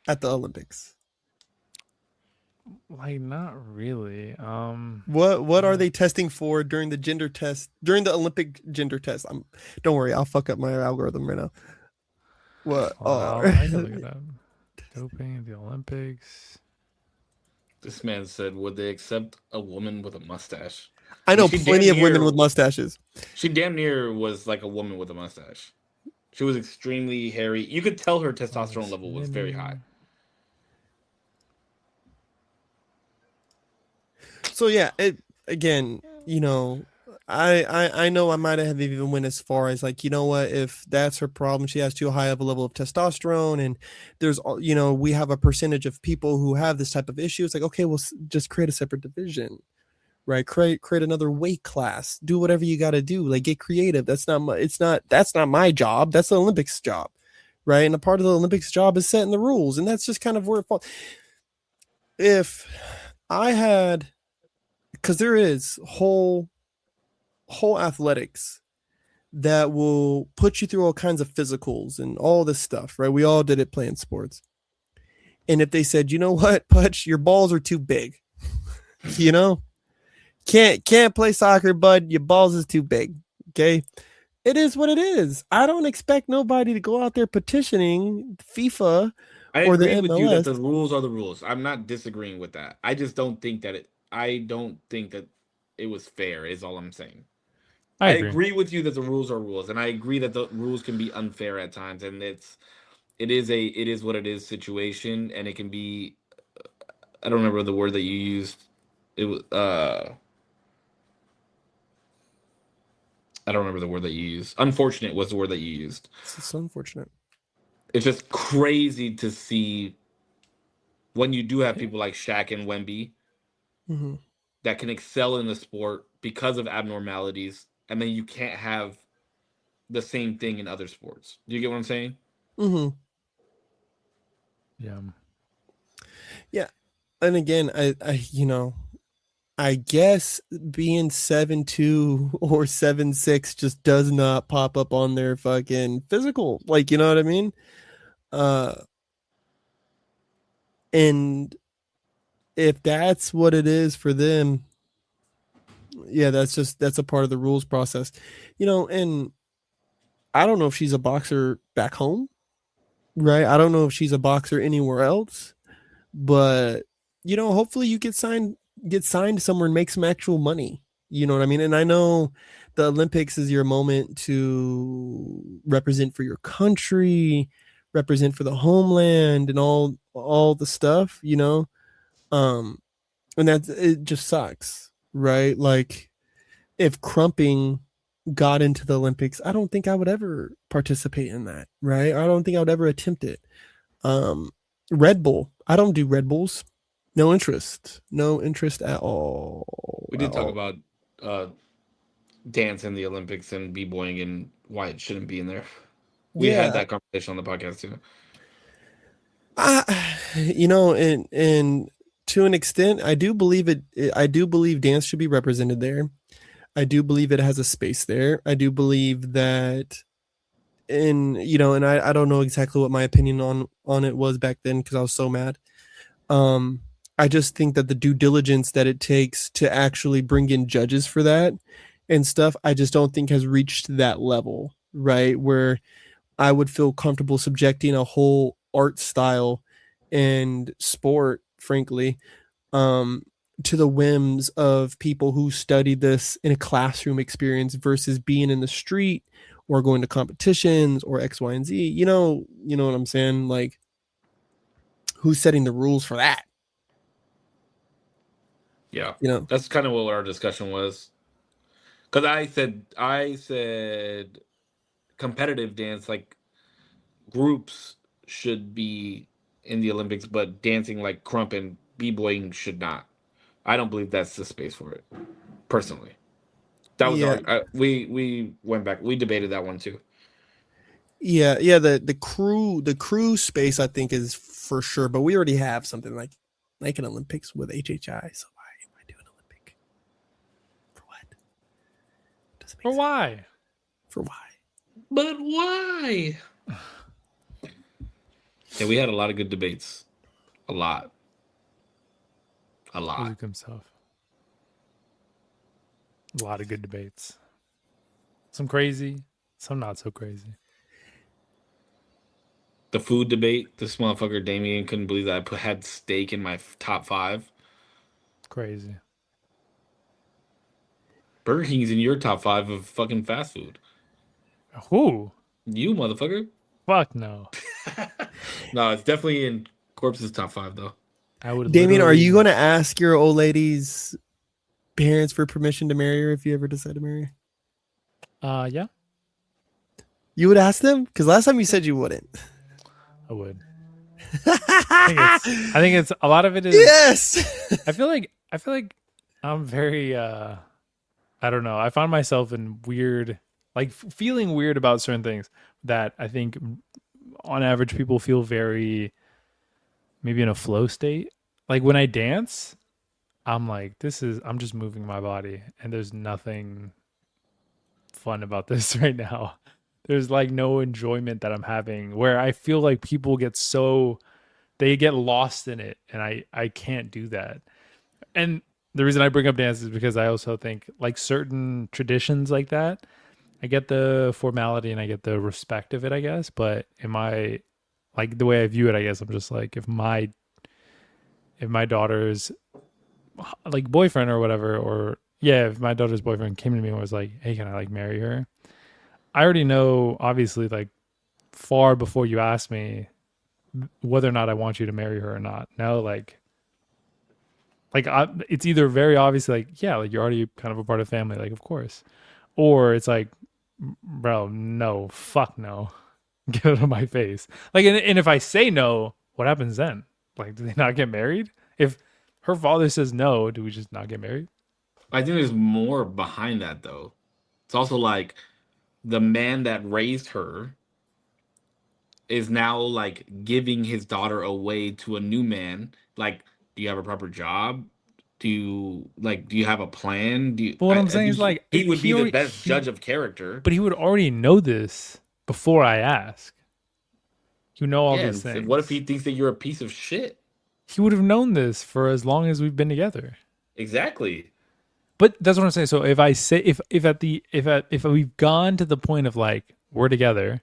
at the Olympics? Like not really. What are they testing for during the gender test, during the Olympic gender test? Don't worry, I'll fuck up my algorithm right now. What are I can look it up. Doping at the Olympics. This man said, "Would they accept a woman with a mustache?" I know She plenty damn of women near- with mustaches. She damn near was like a woman with a mustache. She was extremely hairy. You could tell her testosterone level was very high. So yeah, it again, you know, I know I might have even went as far as like, you know what, if that's her problem, she has too high of a level of testosterone, and there's, you know, we have a percentage of people who have this type of issue. It's like, okay, well, just create a separate division, right? Create another weight class. Do whatever you got to do. Like, get creative. That's not my job. That's the Olympics job, right? And a part of the Olympics job is setting the rules, and that's just kind of where it falls. If I had, because there is whole athletics that will put you through all kinds of physicals and all this stuff, right? We all did it playing sports. And if they said, you know what, Putch, your balls are too big, you know, can't play soccer, bud, your balls is too big. Okay. It is what it is. I don't expect nobody to go out there petitioning FIFA I or the agree with you that MLS. the rules are the rules. I'm not disagreeing with that. I just don't think that it was fair, is all I'm saying. I agree with you that the rules are rules, and I agree that the rules can be unfair at times, and it is what it is situation, and it can be. I don't remember the word that you used. It was I don't remember the word that you used. Unfortunate was the word that you used. It's unfortunate. It's just crazy to see when you do have people like Shaq and Wemby. Mm-hmm. that can excel in the sport because of abnormalities, and then you can't have the same thing in other sports. Do you get what I'm saying? Mm-hmm. Yeah. Yeah. And again, I guess being 7'2" or 7'6" just does not pop up on their fucking physical. Like, you know what I mean? Uh, and if that's what it is for them, yeah, that's a part of the rules process. And I don't know if she's a boxer back home, right? I don't know if she's a boxer anywhere else, but hopefully you get signed somewhere and make some actual money. You know what I mean? And I know the Olympics is your moment to represent for your country, represent for the homeland, and all the stuff. Um, and it just sucks, right? Like if crumping got into the Olympics, I don't think I would ever participate in that, right? I don't think I would ever attempt it. Um, Red Bull, I don't do Red Bulls. No interest at all. We At did talk all. about uh, dance in the Olympics and b-boying and why it shouldn't be in there. We had Yeah, that conversation on the podcast too. and to an extent, I do believe it. I do believe dance should be represented there. I do believe it has a space there. I do believe that, and I don't know exactly what my opinion on it was back then because I was so mad. Um, I just think that the due diligence that it takes to actually bring in judges for that and stuff, I just don't think has reached that level, right? Where I would feel comfortable subjecting a whole art style and sport, frankly, um, to the whims of people who studied this in a classroom experience versus being in the street or going to competitions or X, Y, and Z. You know what I'm saying? Like, who's setting the rules for that? Yeah, You know? that's kind of what our discussion was. Because I said competitive dance, like groups should be in the Olympics, but dancing like crump and b-boying should not. I don't believe that's the space for it, personally. That was Yeah, our we went back. We debated that one too. yeah. The crew space I think is for sure, but we already have something like an Olympics with HHI. So why am I doing Olympic? For what? Doesn't make Or sense. why? For why? But why? Yeah, we had a lot of good debates. A lot. A lot. Luke himself. A lot of good debates. Some crazy, some not so crazy. The food debate. This motherfucker Damien couldn't believe that had steak in my top 5. Crazy. Burger King's in your top 5 of fucking fast food. Who? You motherfucker. Fuck no. No, it's definitely in Korps's top 5 though. I would. Damien, are you literally- going to ask your old lady's parents for permission to marry her if you ever decide to marry her? Yeah, You would ask them? Because last time you said you wouldn't. I would. I think it's a lot of it is. Yes. I feel like I'm very. I don't know. I find myself in weird, like feeling weird about certain things that I think, on average, people feel very, maybe in a flow state. Like when I dance, I'm like, I'm just moving my body, and there's nothing fun about this right now. There's like no enjoyment that I'm having, where I feel like people they get lost in it, and I can't do that. And the reason I bring up dance is because I also think like certain traditions like that, I get the formality and I get the respect of it, I guess. But like the way I view it, I guess I'm just like, if my daughter's like boyfriend or whatever, or yeah, if my daughter's boyfriend came to me and was like, hey, can I like marry her? I already know, obviously, like far before you ask me whether or not I want you to marry her or not. No, it's either very obvious, like, yeah, like you're already kind of a part of the family, like, of course. Or it's like, bro, no, fuck no. Get out of my face. Like, and if I say no, what happens then? Like, do they not get married? If her father says no, do we just not get married? I think there's more behind that though. It's also like the man that raised her is now like giving his daughter away to a new man. Like, do you have a proper job? Do you have a plan? But what I'm I saying think is like he would be he the already best judge of character. but he would already know this before I ask. You know all Yeah, these and what if he things. thinks that you're a piece of shit? He would have known this for as long as we've been together. Exactly. But that's what I'm saying. So if I say if we've gone to the point of like we're together,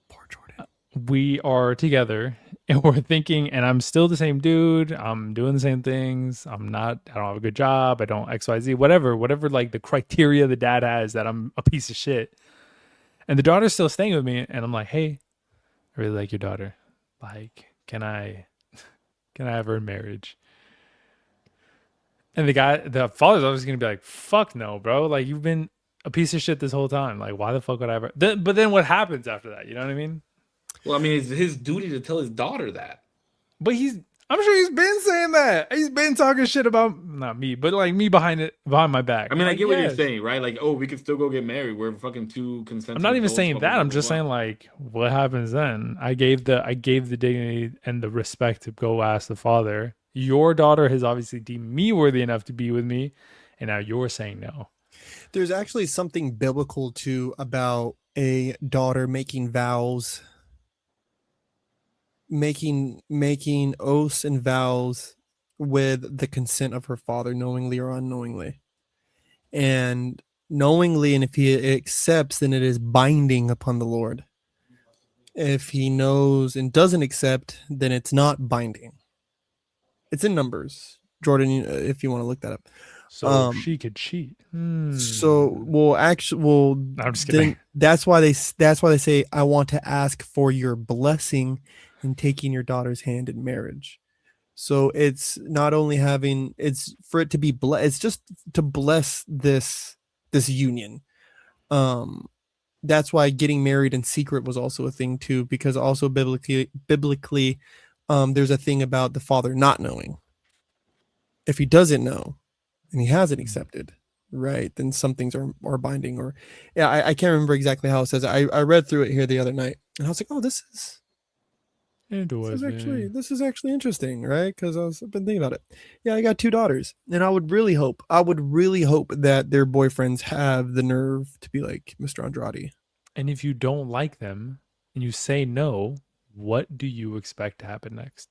Poor Jordan. we are together and we're thinking and I'm still the same dude, I'm doing the same things, I don't have a good job, I don't XYZ, whatever like the criteria the dad has that I'm a piece of shit. And the daughter's still staying with me and I'm like, "Hey, I really like your daughter. Like, can I have her in marriage?" And the father's always going to be like, "Fuck no, bro. Like, you've been a piece of shit this whole time. Like, why the fuck would I ever?" But then what happens after that? You know what I mean? Well, I mean, it's his duty to tell his daughter that. But I'm sure he's been saying that. He's been talking shit about, not me, but like me behind my back. I I'm mean, I like, get what you're yes. saying, right? Like, oh, we could still go get married. We're fucking two I'm consenting not even adults. saying Blah blah that. blah I'm blah just blah. saying like, what happens then? I gave the dignity and the respect to go ask the father. Your daughter has obviously deemed me worthy enough to be with me, and now you're saying no. There's actually something biblical too about a daughter making vows, making oaths and vows with the consent of her father, knowingly or unknowingly. And knowingly, and if he accepts, then it is binding upon the Lord. If he knows and doesn't accept, then it's not binding. It's in Numbers, Jordan. If you want to look that up. So she could cheat. So well, actually, well, No, I'm just kidding. then that's why they say I want to ask for your blessing in taking your daughter's hand in marriage. So it's not only having it's for it to be it's just to bless this union. That's why getting married in secret was also a thing too, because also biblically, there's a thing about the father not knowing. If he doesn't know and he hasn't accepted, right, then some things are binding. Or yeah, I can't remember exactly how it says it. I read through it here the other night and I was like, oh, this is actually interesting, right? Because I've been thinking about it. Yeah, I got 2 daughters, and I would really hope that their boyfriends have the nerve to be like Mr. Andrade. And if you don't like them and you say no, what do you expect to happen next?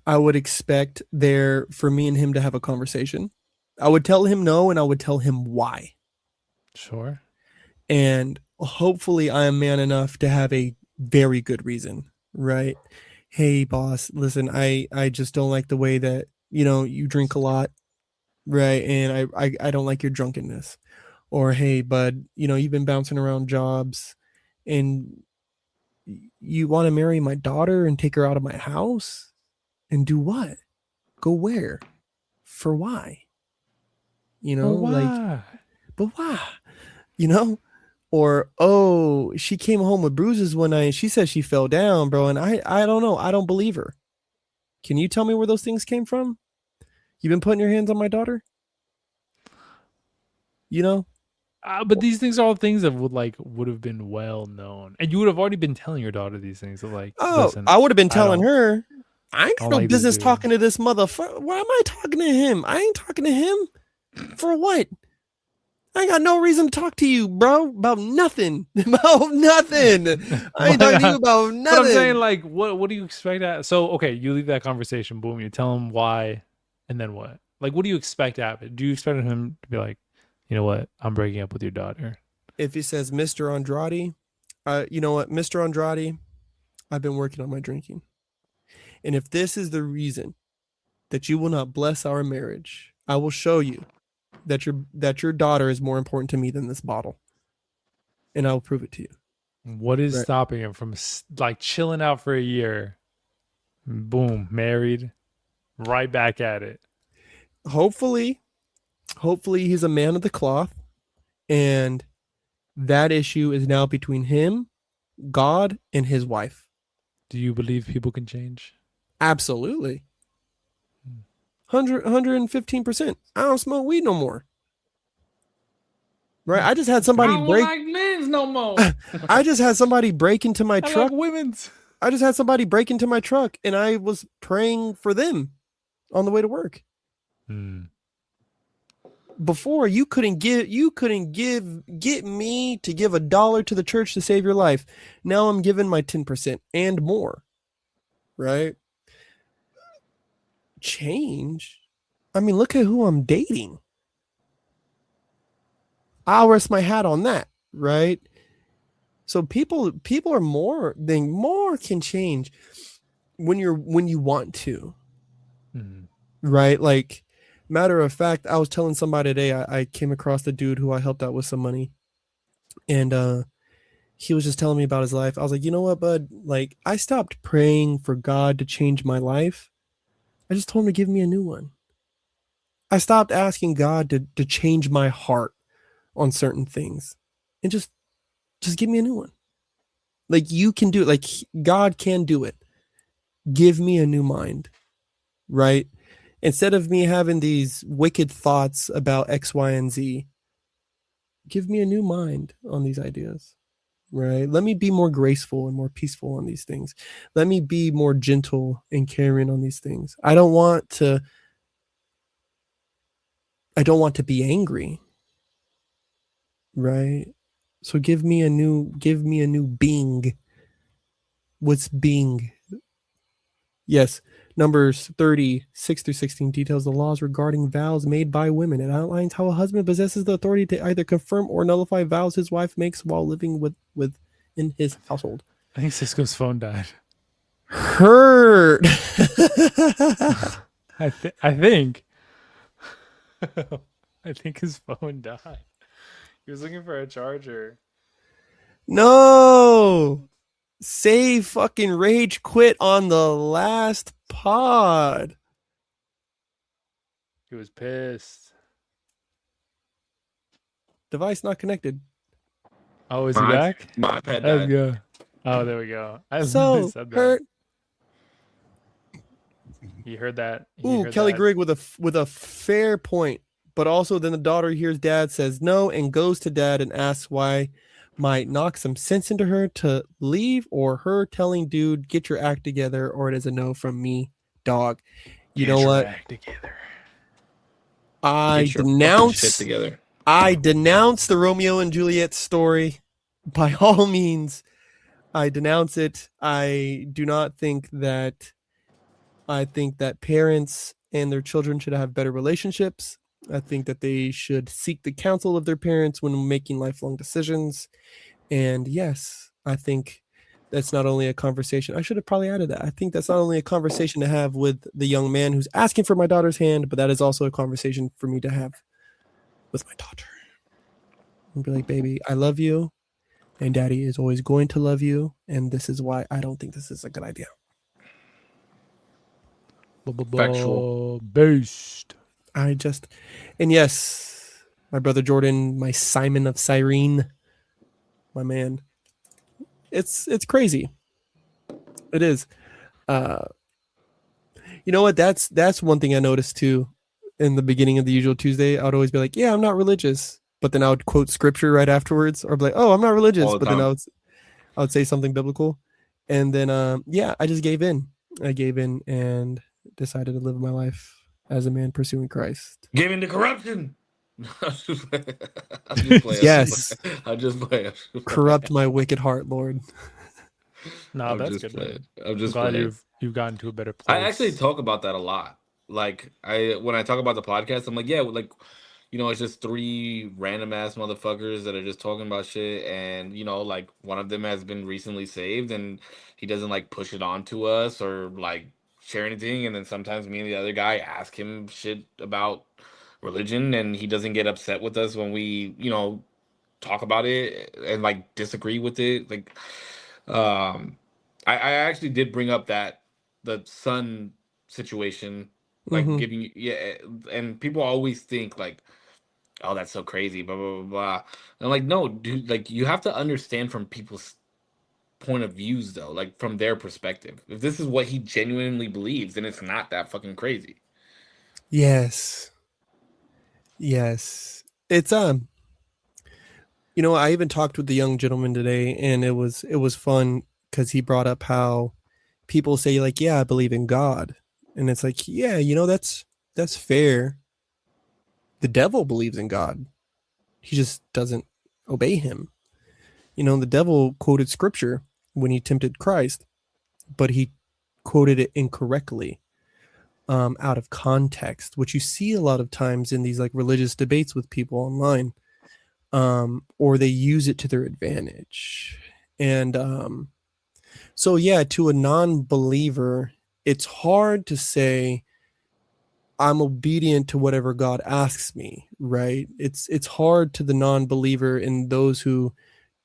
I would expect for me and him to have a conversation. I would tell him no, and I would tell him why. Sure. And hopefully I am man enough to have a very good reason, right? Hey boss, listen, I just don't like the way that, you drink a lot, right? And I don't like your drunkenness. Or hey bud, you've been bouncing around jobs and you want to marry my daughter and take her out of my house and do what? Go where? For why? Why? But why? You know? Or, oh, she came home with bruises one night and she said she fell down, bro. And I don't know. I don't believe her. Can you tell me where those things came from? You've been putting your hands on my daughter? But these things are all things that would have been well known, and you would have already been telling your daughter these things. Of like, Oh, listen, I would have been telling her, I ain't I got don't no like this business dude. talking to this motherfucker. Why am I talking to him? I ain't talking to him. For what? I ain't got no reason to talk to you, bro. About nothing. About nothing. I ain't talking to you about nothing. But I'm saying, like, what do you expect? So, okay, you leave that conversation, boom, you tell him why, and then what? Like, what do you expect to happen? Do you expect him to be like, you know what, I'm breaking up with your daughter? If he says, Mr. Andrade, you know what, Mr. Andrade, I've been working on my drinking. And if this is the reason that you will not bless our marriage, I will show you that your daughter is more important to me than this bottle. And I will prove it to you. What is stopping him from like chilling out for a year? Boom, married, right back at it. Hopefully he's a man of the cloth, and that issue is now between him, God, and his wife. Do you believe people can change? Absolutely. 115%. I don't smoke weed no more. Right? I just had somebody I don't break. like men's no more. I just had somebody break into my I like truck. women's. I just had somebody break into my truck, and I was praying for them on the way to work. Before get me to give $1 to the church to save your life. Now I'm giving my 10% and more. Right? Change. I mean, look at who I'm dating. I'll rest my hat on that, right? So people are more can change when you want to, right? Like, matter of fact, I was telling somebody today, I came across the dude who I helped out with some money, and he was just telling me about his life. I was like, you know what, bud? Like, I stopped praying for God to change my life. I just told him to give me a new one. I stopped asking God to change my heart on certain things, and just give me a new one. Like, you can do it. Like, God can do it. Give me a new mind, right? Instead of me having these wicked thoughts about X, Y, and Z, give me a new mind on these ideas, right? Let me be more graceful and more peaceful on these things. Let me be more gentle and caring on these things. I don't want to be angry, right? So give me a new being. What's being? Yes. Numbers 30:6-16 details the laws regarding vows made by women. It outlines how a husband possesses the authority to either confirm or nullify vows his wife makes while living within his household. I think Cisco's phone died. Heard. I think. I think his phone died. He was looking for a charger. No. Save fucking rage quit on the last pod. He was pissed. Device not connected. Oh, is he back? My iPad Let's died. go. Oh, there we go. I So said that. hurt. He heard that. Ooh, Kelly Grigg with a fair point. But also then the daughter hears dad says no and goes to dad and asks why, might knock some sense into her to leave, or her telling dude, get your act together, or it is a no from me, dog. You know what? Act together. I Get your fucking shit denounce the Romeo and Juliet story. By all means, I denounce it. I think that parents and their children should have better relationships. I think that they should seek the counsel of their parents when making lifelong decisions. And yes, I think that's not only a conversation. I should have probably added that. I think that's not only a conversation to have with the young man who's asking for my daughter's hand, but that is also a conversation for me to have with my daughter. And be like, baby, I love you, and daddy is always going to love you. And this is why I don't think this is a good idea. Factual. Based. And yes, my brother Jordan, my Simon of Cyrene, my man. It's crazy. It is. You know what? That's one thing I noticed too. In the beginning of the usual Tuesday, I would always be like, "Yeah, I'm not religious," but then I would quote scripture right afterwards, or be like, "Oh, I'm not religious," but then I would say something biblical, and then I just gave in. I gave in and decided to live my life as a man pursuing Christ. Give into corruption. I'm just playing. Yes. I'm just playing. Corrupt my wicked heart, Lord. No, that's good. Playing. I'm just glad playing. you've gotten to a better place. I actually talk about that a lot. Like when I talk about the podcast, I'm like, yeah, like, you know, it's just three random ass motherfuckers that are just talking about shit, and you know, like one of them has been recently saved, and he doesn't like push it on to us or like share anything, and then sometimes me and the other guy ask him shit about religion, and he doesn't get upset with us when we, you know, talk about it and like disagree with it. Like, I actually did bring up that the sun situation, like giving and people always think like, oh, that's so crazy, blah blah blah blah. And I'm like, no, dude, like you have to understand from people's point of views though, like from their perspective. If this is what he genuinely believes, then it's not that fucking crazy. Yes. Yes. It's I even talked with the young gentleman today, and it was fun because he brought up how people say like, yeah, I believe in God. And it's like, yeah, that's fair. The devil believes in God. He just doesn't obey him. The devil quoted scripture when he tempted Christ, but he quoted it incorrectly, out of context, which you see a lot of times in these like religious debates with people online, or they use it to their advantage. And so, yeah, to a non-believer, it's hard to say I'm obedient to whatever God asks me, right? It's hard to the non-believer and those who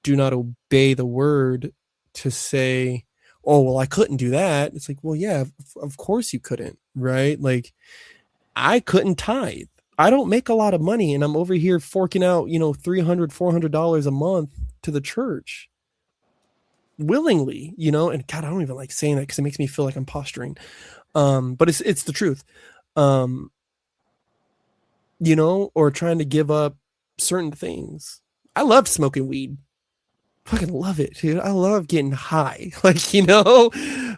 do not obey the word to say, oh, well, I couldn't do that. It's like, well, yeah, of course you couldn't, right? Like, I couldn't tithe. I don't make a lot of money, and I'm over here forking out, $300, $400 a month to the church willingly, and God, I don't even like saying that because it makes me feel like I'm posturing. But it's the truth. Um, or trying to give up certain things. I loved smoking weed. Fucking love it, dude. I love getting high. Like,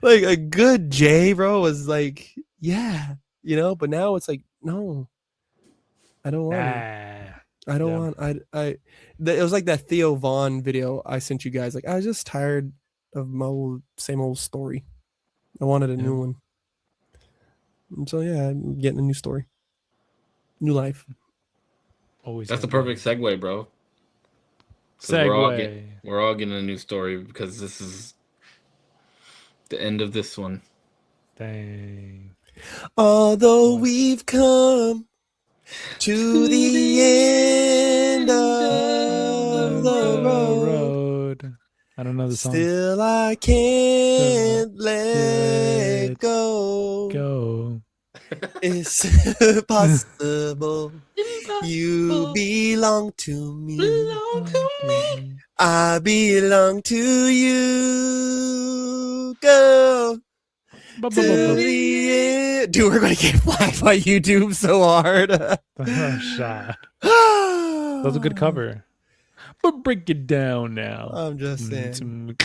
like a good J, bro, was like, yeah, but now it's like, no, I don't want to. Ah, I don't yeah, want, it was like that Theo Vaughn video I sent you guys. Like, I was just tired of my same old story. I wanted a yeah. new one. And so, yeah, I'm getting a new story, new life. Always That's the have new. perfect segue, bro. Because Segue. we're all getting a new story because this is the end of this one. Dang. Although What? we've come to the end of the The road, road. I don't know the song. still I So can't let let go. go. It's possible you Impossible. belong to me. Belong to me. I belong to you. Go to To Ba-ba-ba-ba. the the end. end. Dude, we're gonna get flagged by YouTube so hard. Shot. That was a good cover. But break it down now. I'm just saying.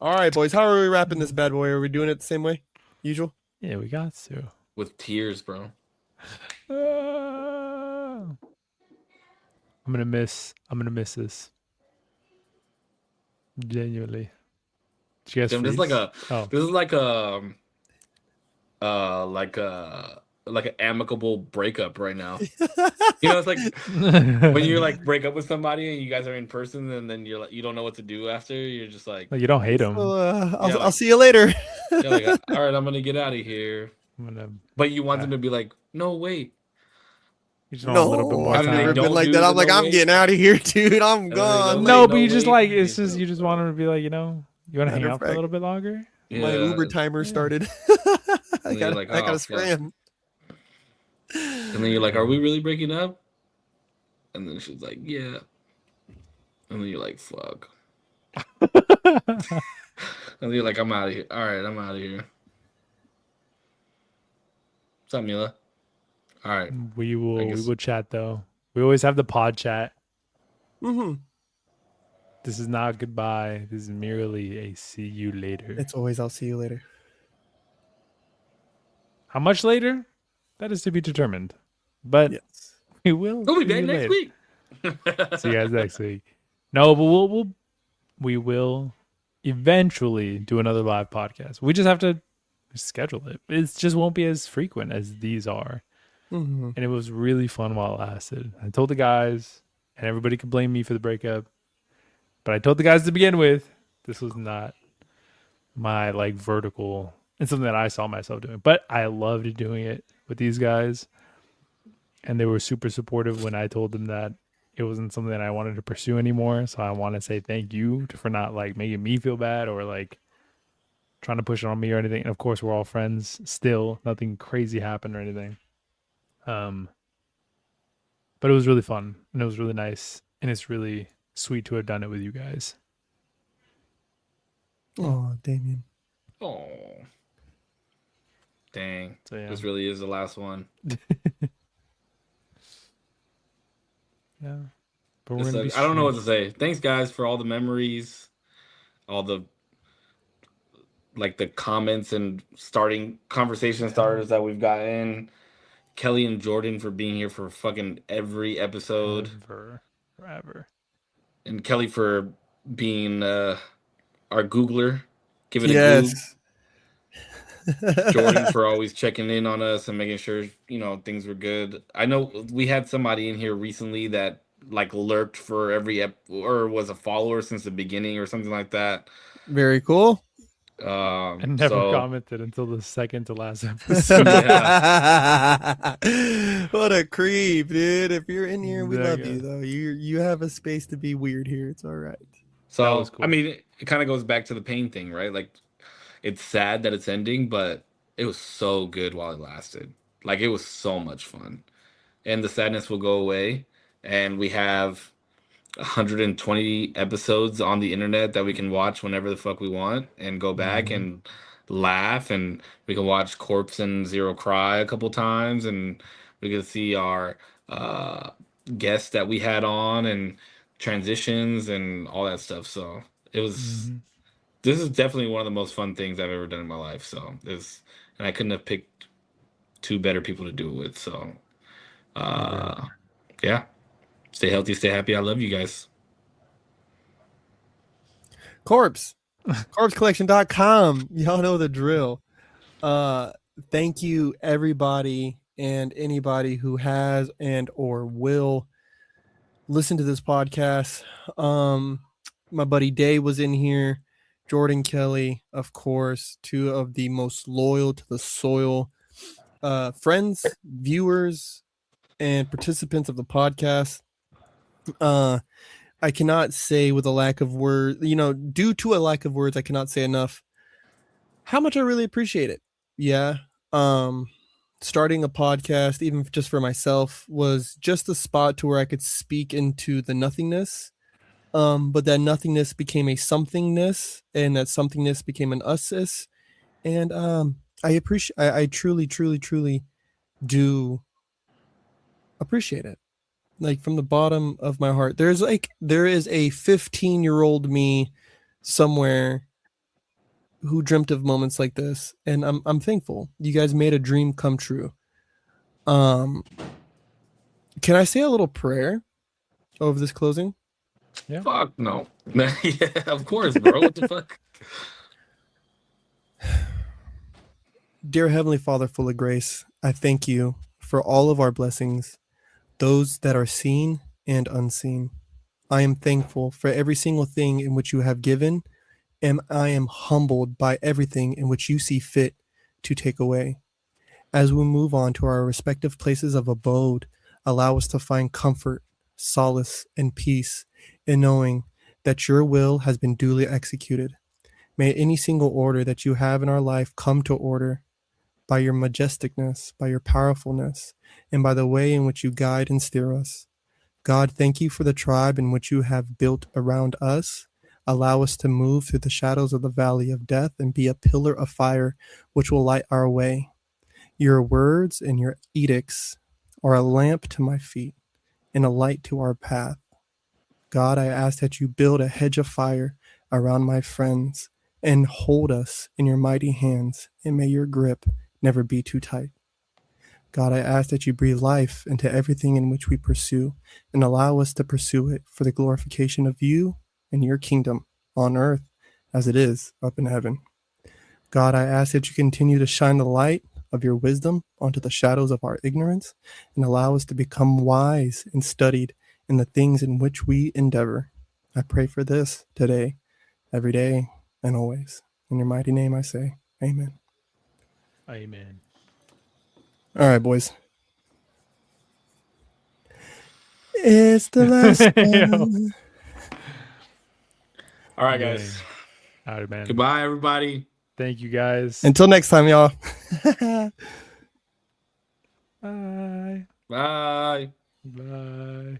All right, boys. How are we wrapping this bad boy? Are we doing it the same way? Usual? Yeah, we got to. With tears, bro. I'm gonna miss this. Genuinely. Did you guys Jim, this is freeze? Oh. this is like an amicable breakup right now. It's like when you like break up with somebody and you guys are in person and then you're like you don't know what to do after. You're just like, Like, you don't hate So, him. yeah, I'll like see you later. yeah, like all right, I'm gonna get out of here. I'm gonna, But you want uh, them to be like, no, wait. you just want a little bit No, more I've And then they never time. been don't like that. do the I'm like, no I'm wait. getting out of here, dude. I'm And then they gone. don't Like, No, say but no you just wait. like And it's you just you just want him to be like, you want to hang matter of out for a fact, little bit longer. my Uber yeah. timer Yeah. started. I And then you're got like, I got oh to fuck. scram. And then you're like, are we really breaking up? And then she's like, yeah. And then you're like, fuck. And then you're like, I'm out of here. All right, I'm out of here. What's up, Mila? All right, we I will guess chat though. We always have the pod chat. Mm-hmm. This is not goodbye. This is merely a see you later. It's always I'll see you later. How much later? That is to be determined. But Yes. we will we'll be see back you next later. week. See you guys next week. No, but we will eventually do another live podcast. We just have to schedule it. It just won't be as frequent as these are. Mm-hmm. And it was really fun while it lasted. I told the guys, and everybody could blame me for the breakup. But I told the guys to begin with, this was not my like vertical and something that I saw myself doing. But I loved doing it with these guys. And they were super supportive when I told them that it wasn't something that I wanted to pursue anymore. So I want to say thank you for not like making me feel bad or like trying to push it on me or anything. And of course, we're all friends still. Nothing crazy happened or anything. But it was really fun and it was really nice. And it's really sweet to have done it with you guys. Oh, Damien. Oh, Dang. So yeah. This really is the last one. Yeah. But we're It's gonna be like, I don't know what to streaming. say. Thanks, guys, for all the memories, all the the comments and starting conversation starters that we've gotten. Kelly and Jordan for being here for fucking every episode, Forever. and Kelly for being our Googler. Give it a Goog. Yes. Jordan for always checking in on us and making sure things were good. I know we had somebody in here recently that lurked for every or was a follower since the beginning or something like that. Very cool. And never So commented until the second to last episode. yeah, What a creep, dude. If you're in here, we That love guy. you though. You have a space to be weird here. It's all right. That was so I cool. mean, it kind of goes back to the pain thing, right? Like, it's sad that it's ending, but it was so good while it lasted. Like, it was so much fun, and the sadness will go away, and we have 120 episodes on the internet that we can watch whenever the fuck we want and go back Mhm. and laugh, and we can watch Corpse and Zero Cry a couple times, and we can see our uh guests that we had on and transitions and all that stuff. So it was Mhm. this is definitely one of the most fun things I've ever done in my life. So this and I couldn't have picked two better people to do it with. So Agreed. yeah. Stay healthy, stay happy. I love you guys. Corpse. Corpsecollection.com. Y'all know the drill. Thank you everybody and anybody who has and or will listen to this podcast. My buddy Day was in here. Jordan Kelly, of course, two of the most loyal to the soil friends, viewers, and participants of the podcast. I cannot say with a lack of words, due to a lack of words, I cannot say enough how much I really appreciate it. Yeah. Starting a podcast, even just for myself, was just a spot to where I could speak into the nothingness. But that nothingness became a somethingness, and that somethingness became an usness. And I appreciate, I truly, truly, truly do appreciate it. Like from the bottom of my heart. There is a 15-year-old me somewhere who dreamt of moments like this, and I'm thankful. You guys made a dream come true. Can I say a little prayer over this closing? Yeah. Fuck no. Yeah, of course, bro. What the fuck? Dear Heavenly Father, full of grace, I thank you for all of our blessings, those that are seen and unseen. I am thankful for every single thing in which you have given, and I am humbled by everything in which you see fit to take away. As we move on to our respective places of abode, allow us to find comfort, solace, and peace in knowing that your will has been duly executed. May any single order that you have in our life come to order by your majesticness, by your powerfulness, and by the way in which you guide and steer us. God, thank you for the tribe in which you have built around us. Allow us to move through the shadows of the valley of death and be a pillar of fire which will light our way. Your words and your edicts are a lamp to my feet and a light to our path. God, I ask that you build a hedge of fire around my friends and hold us in your mighty hands, and may your grip never be too tight. God, I ask that you breathe life into everything in which we pursue and allow us to pursue it for the glorification of you and your kingdom on earth as it is up in heaven. God, I ask that you continue to shine the light of your wisdom onto the shadows of our ignorance and allow us to become wise and studied in the things in which we endeavor. I pray for this today, every day, and always. In your mighty name I say, amen. Amen. All right, boys. It's the last one. All right, Yay. guys. All right, man. Goodbye, everybody. Thank you, guys. Until next time, y'all. Bye. Bye. Bye.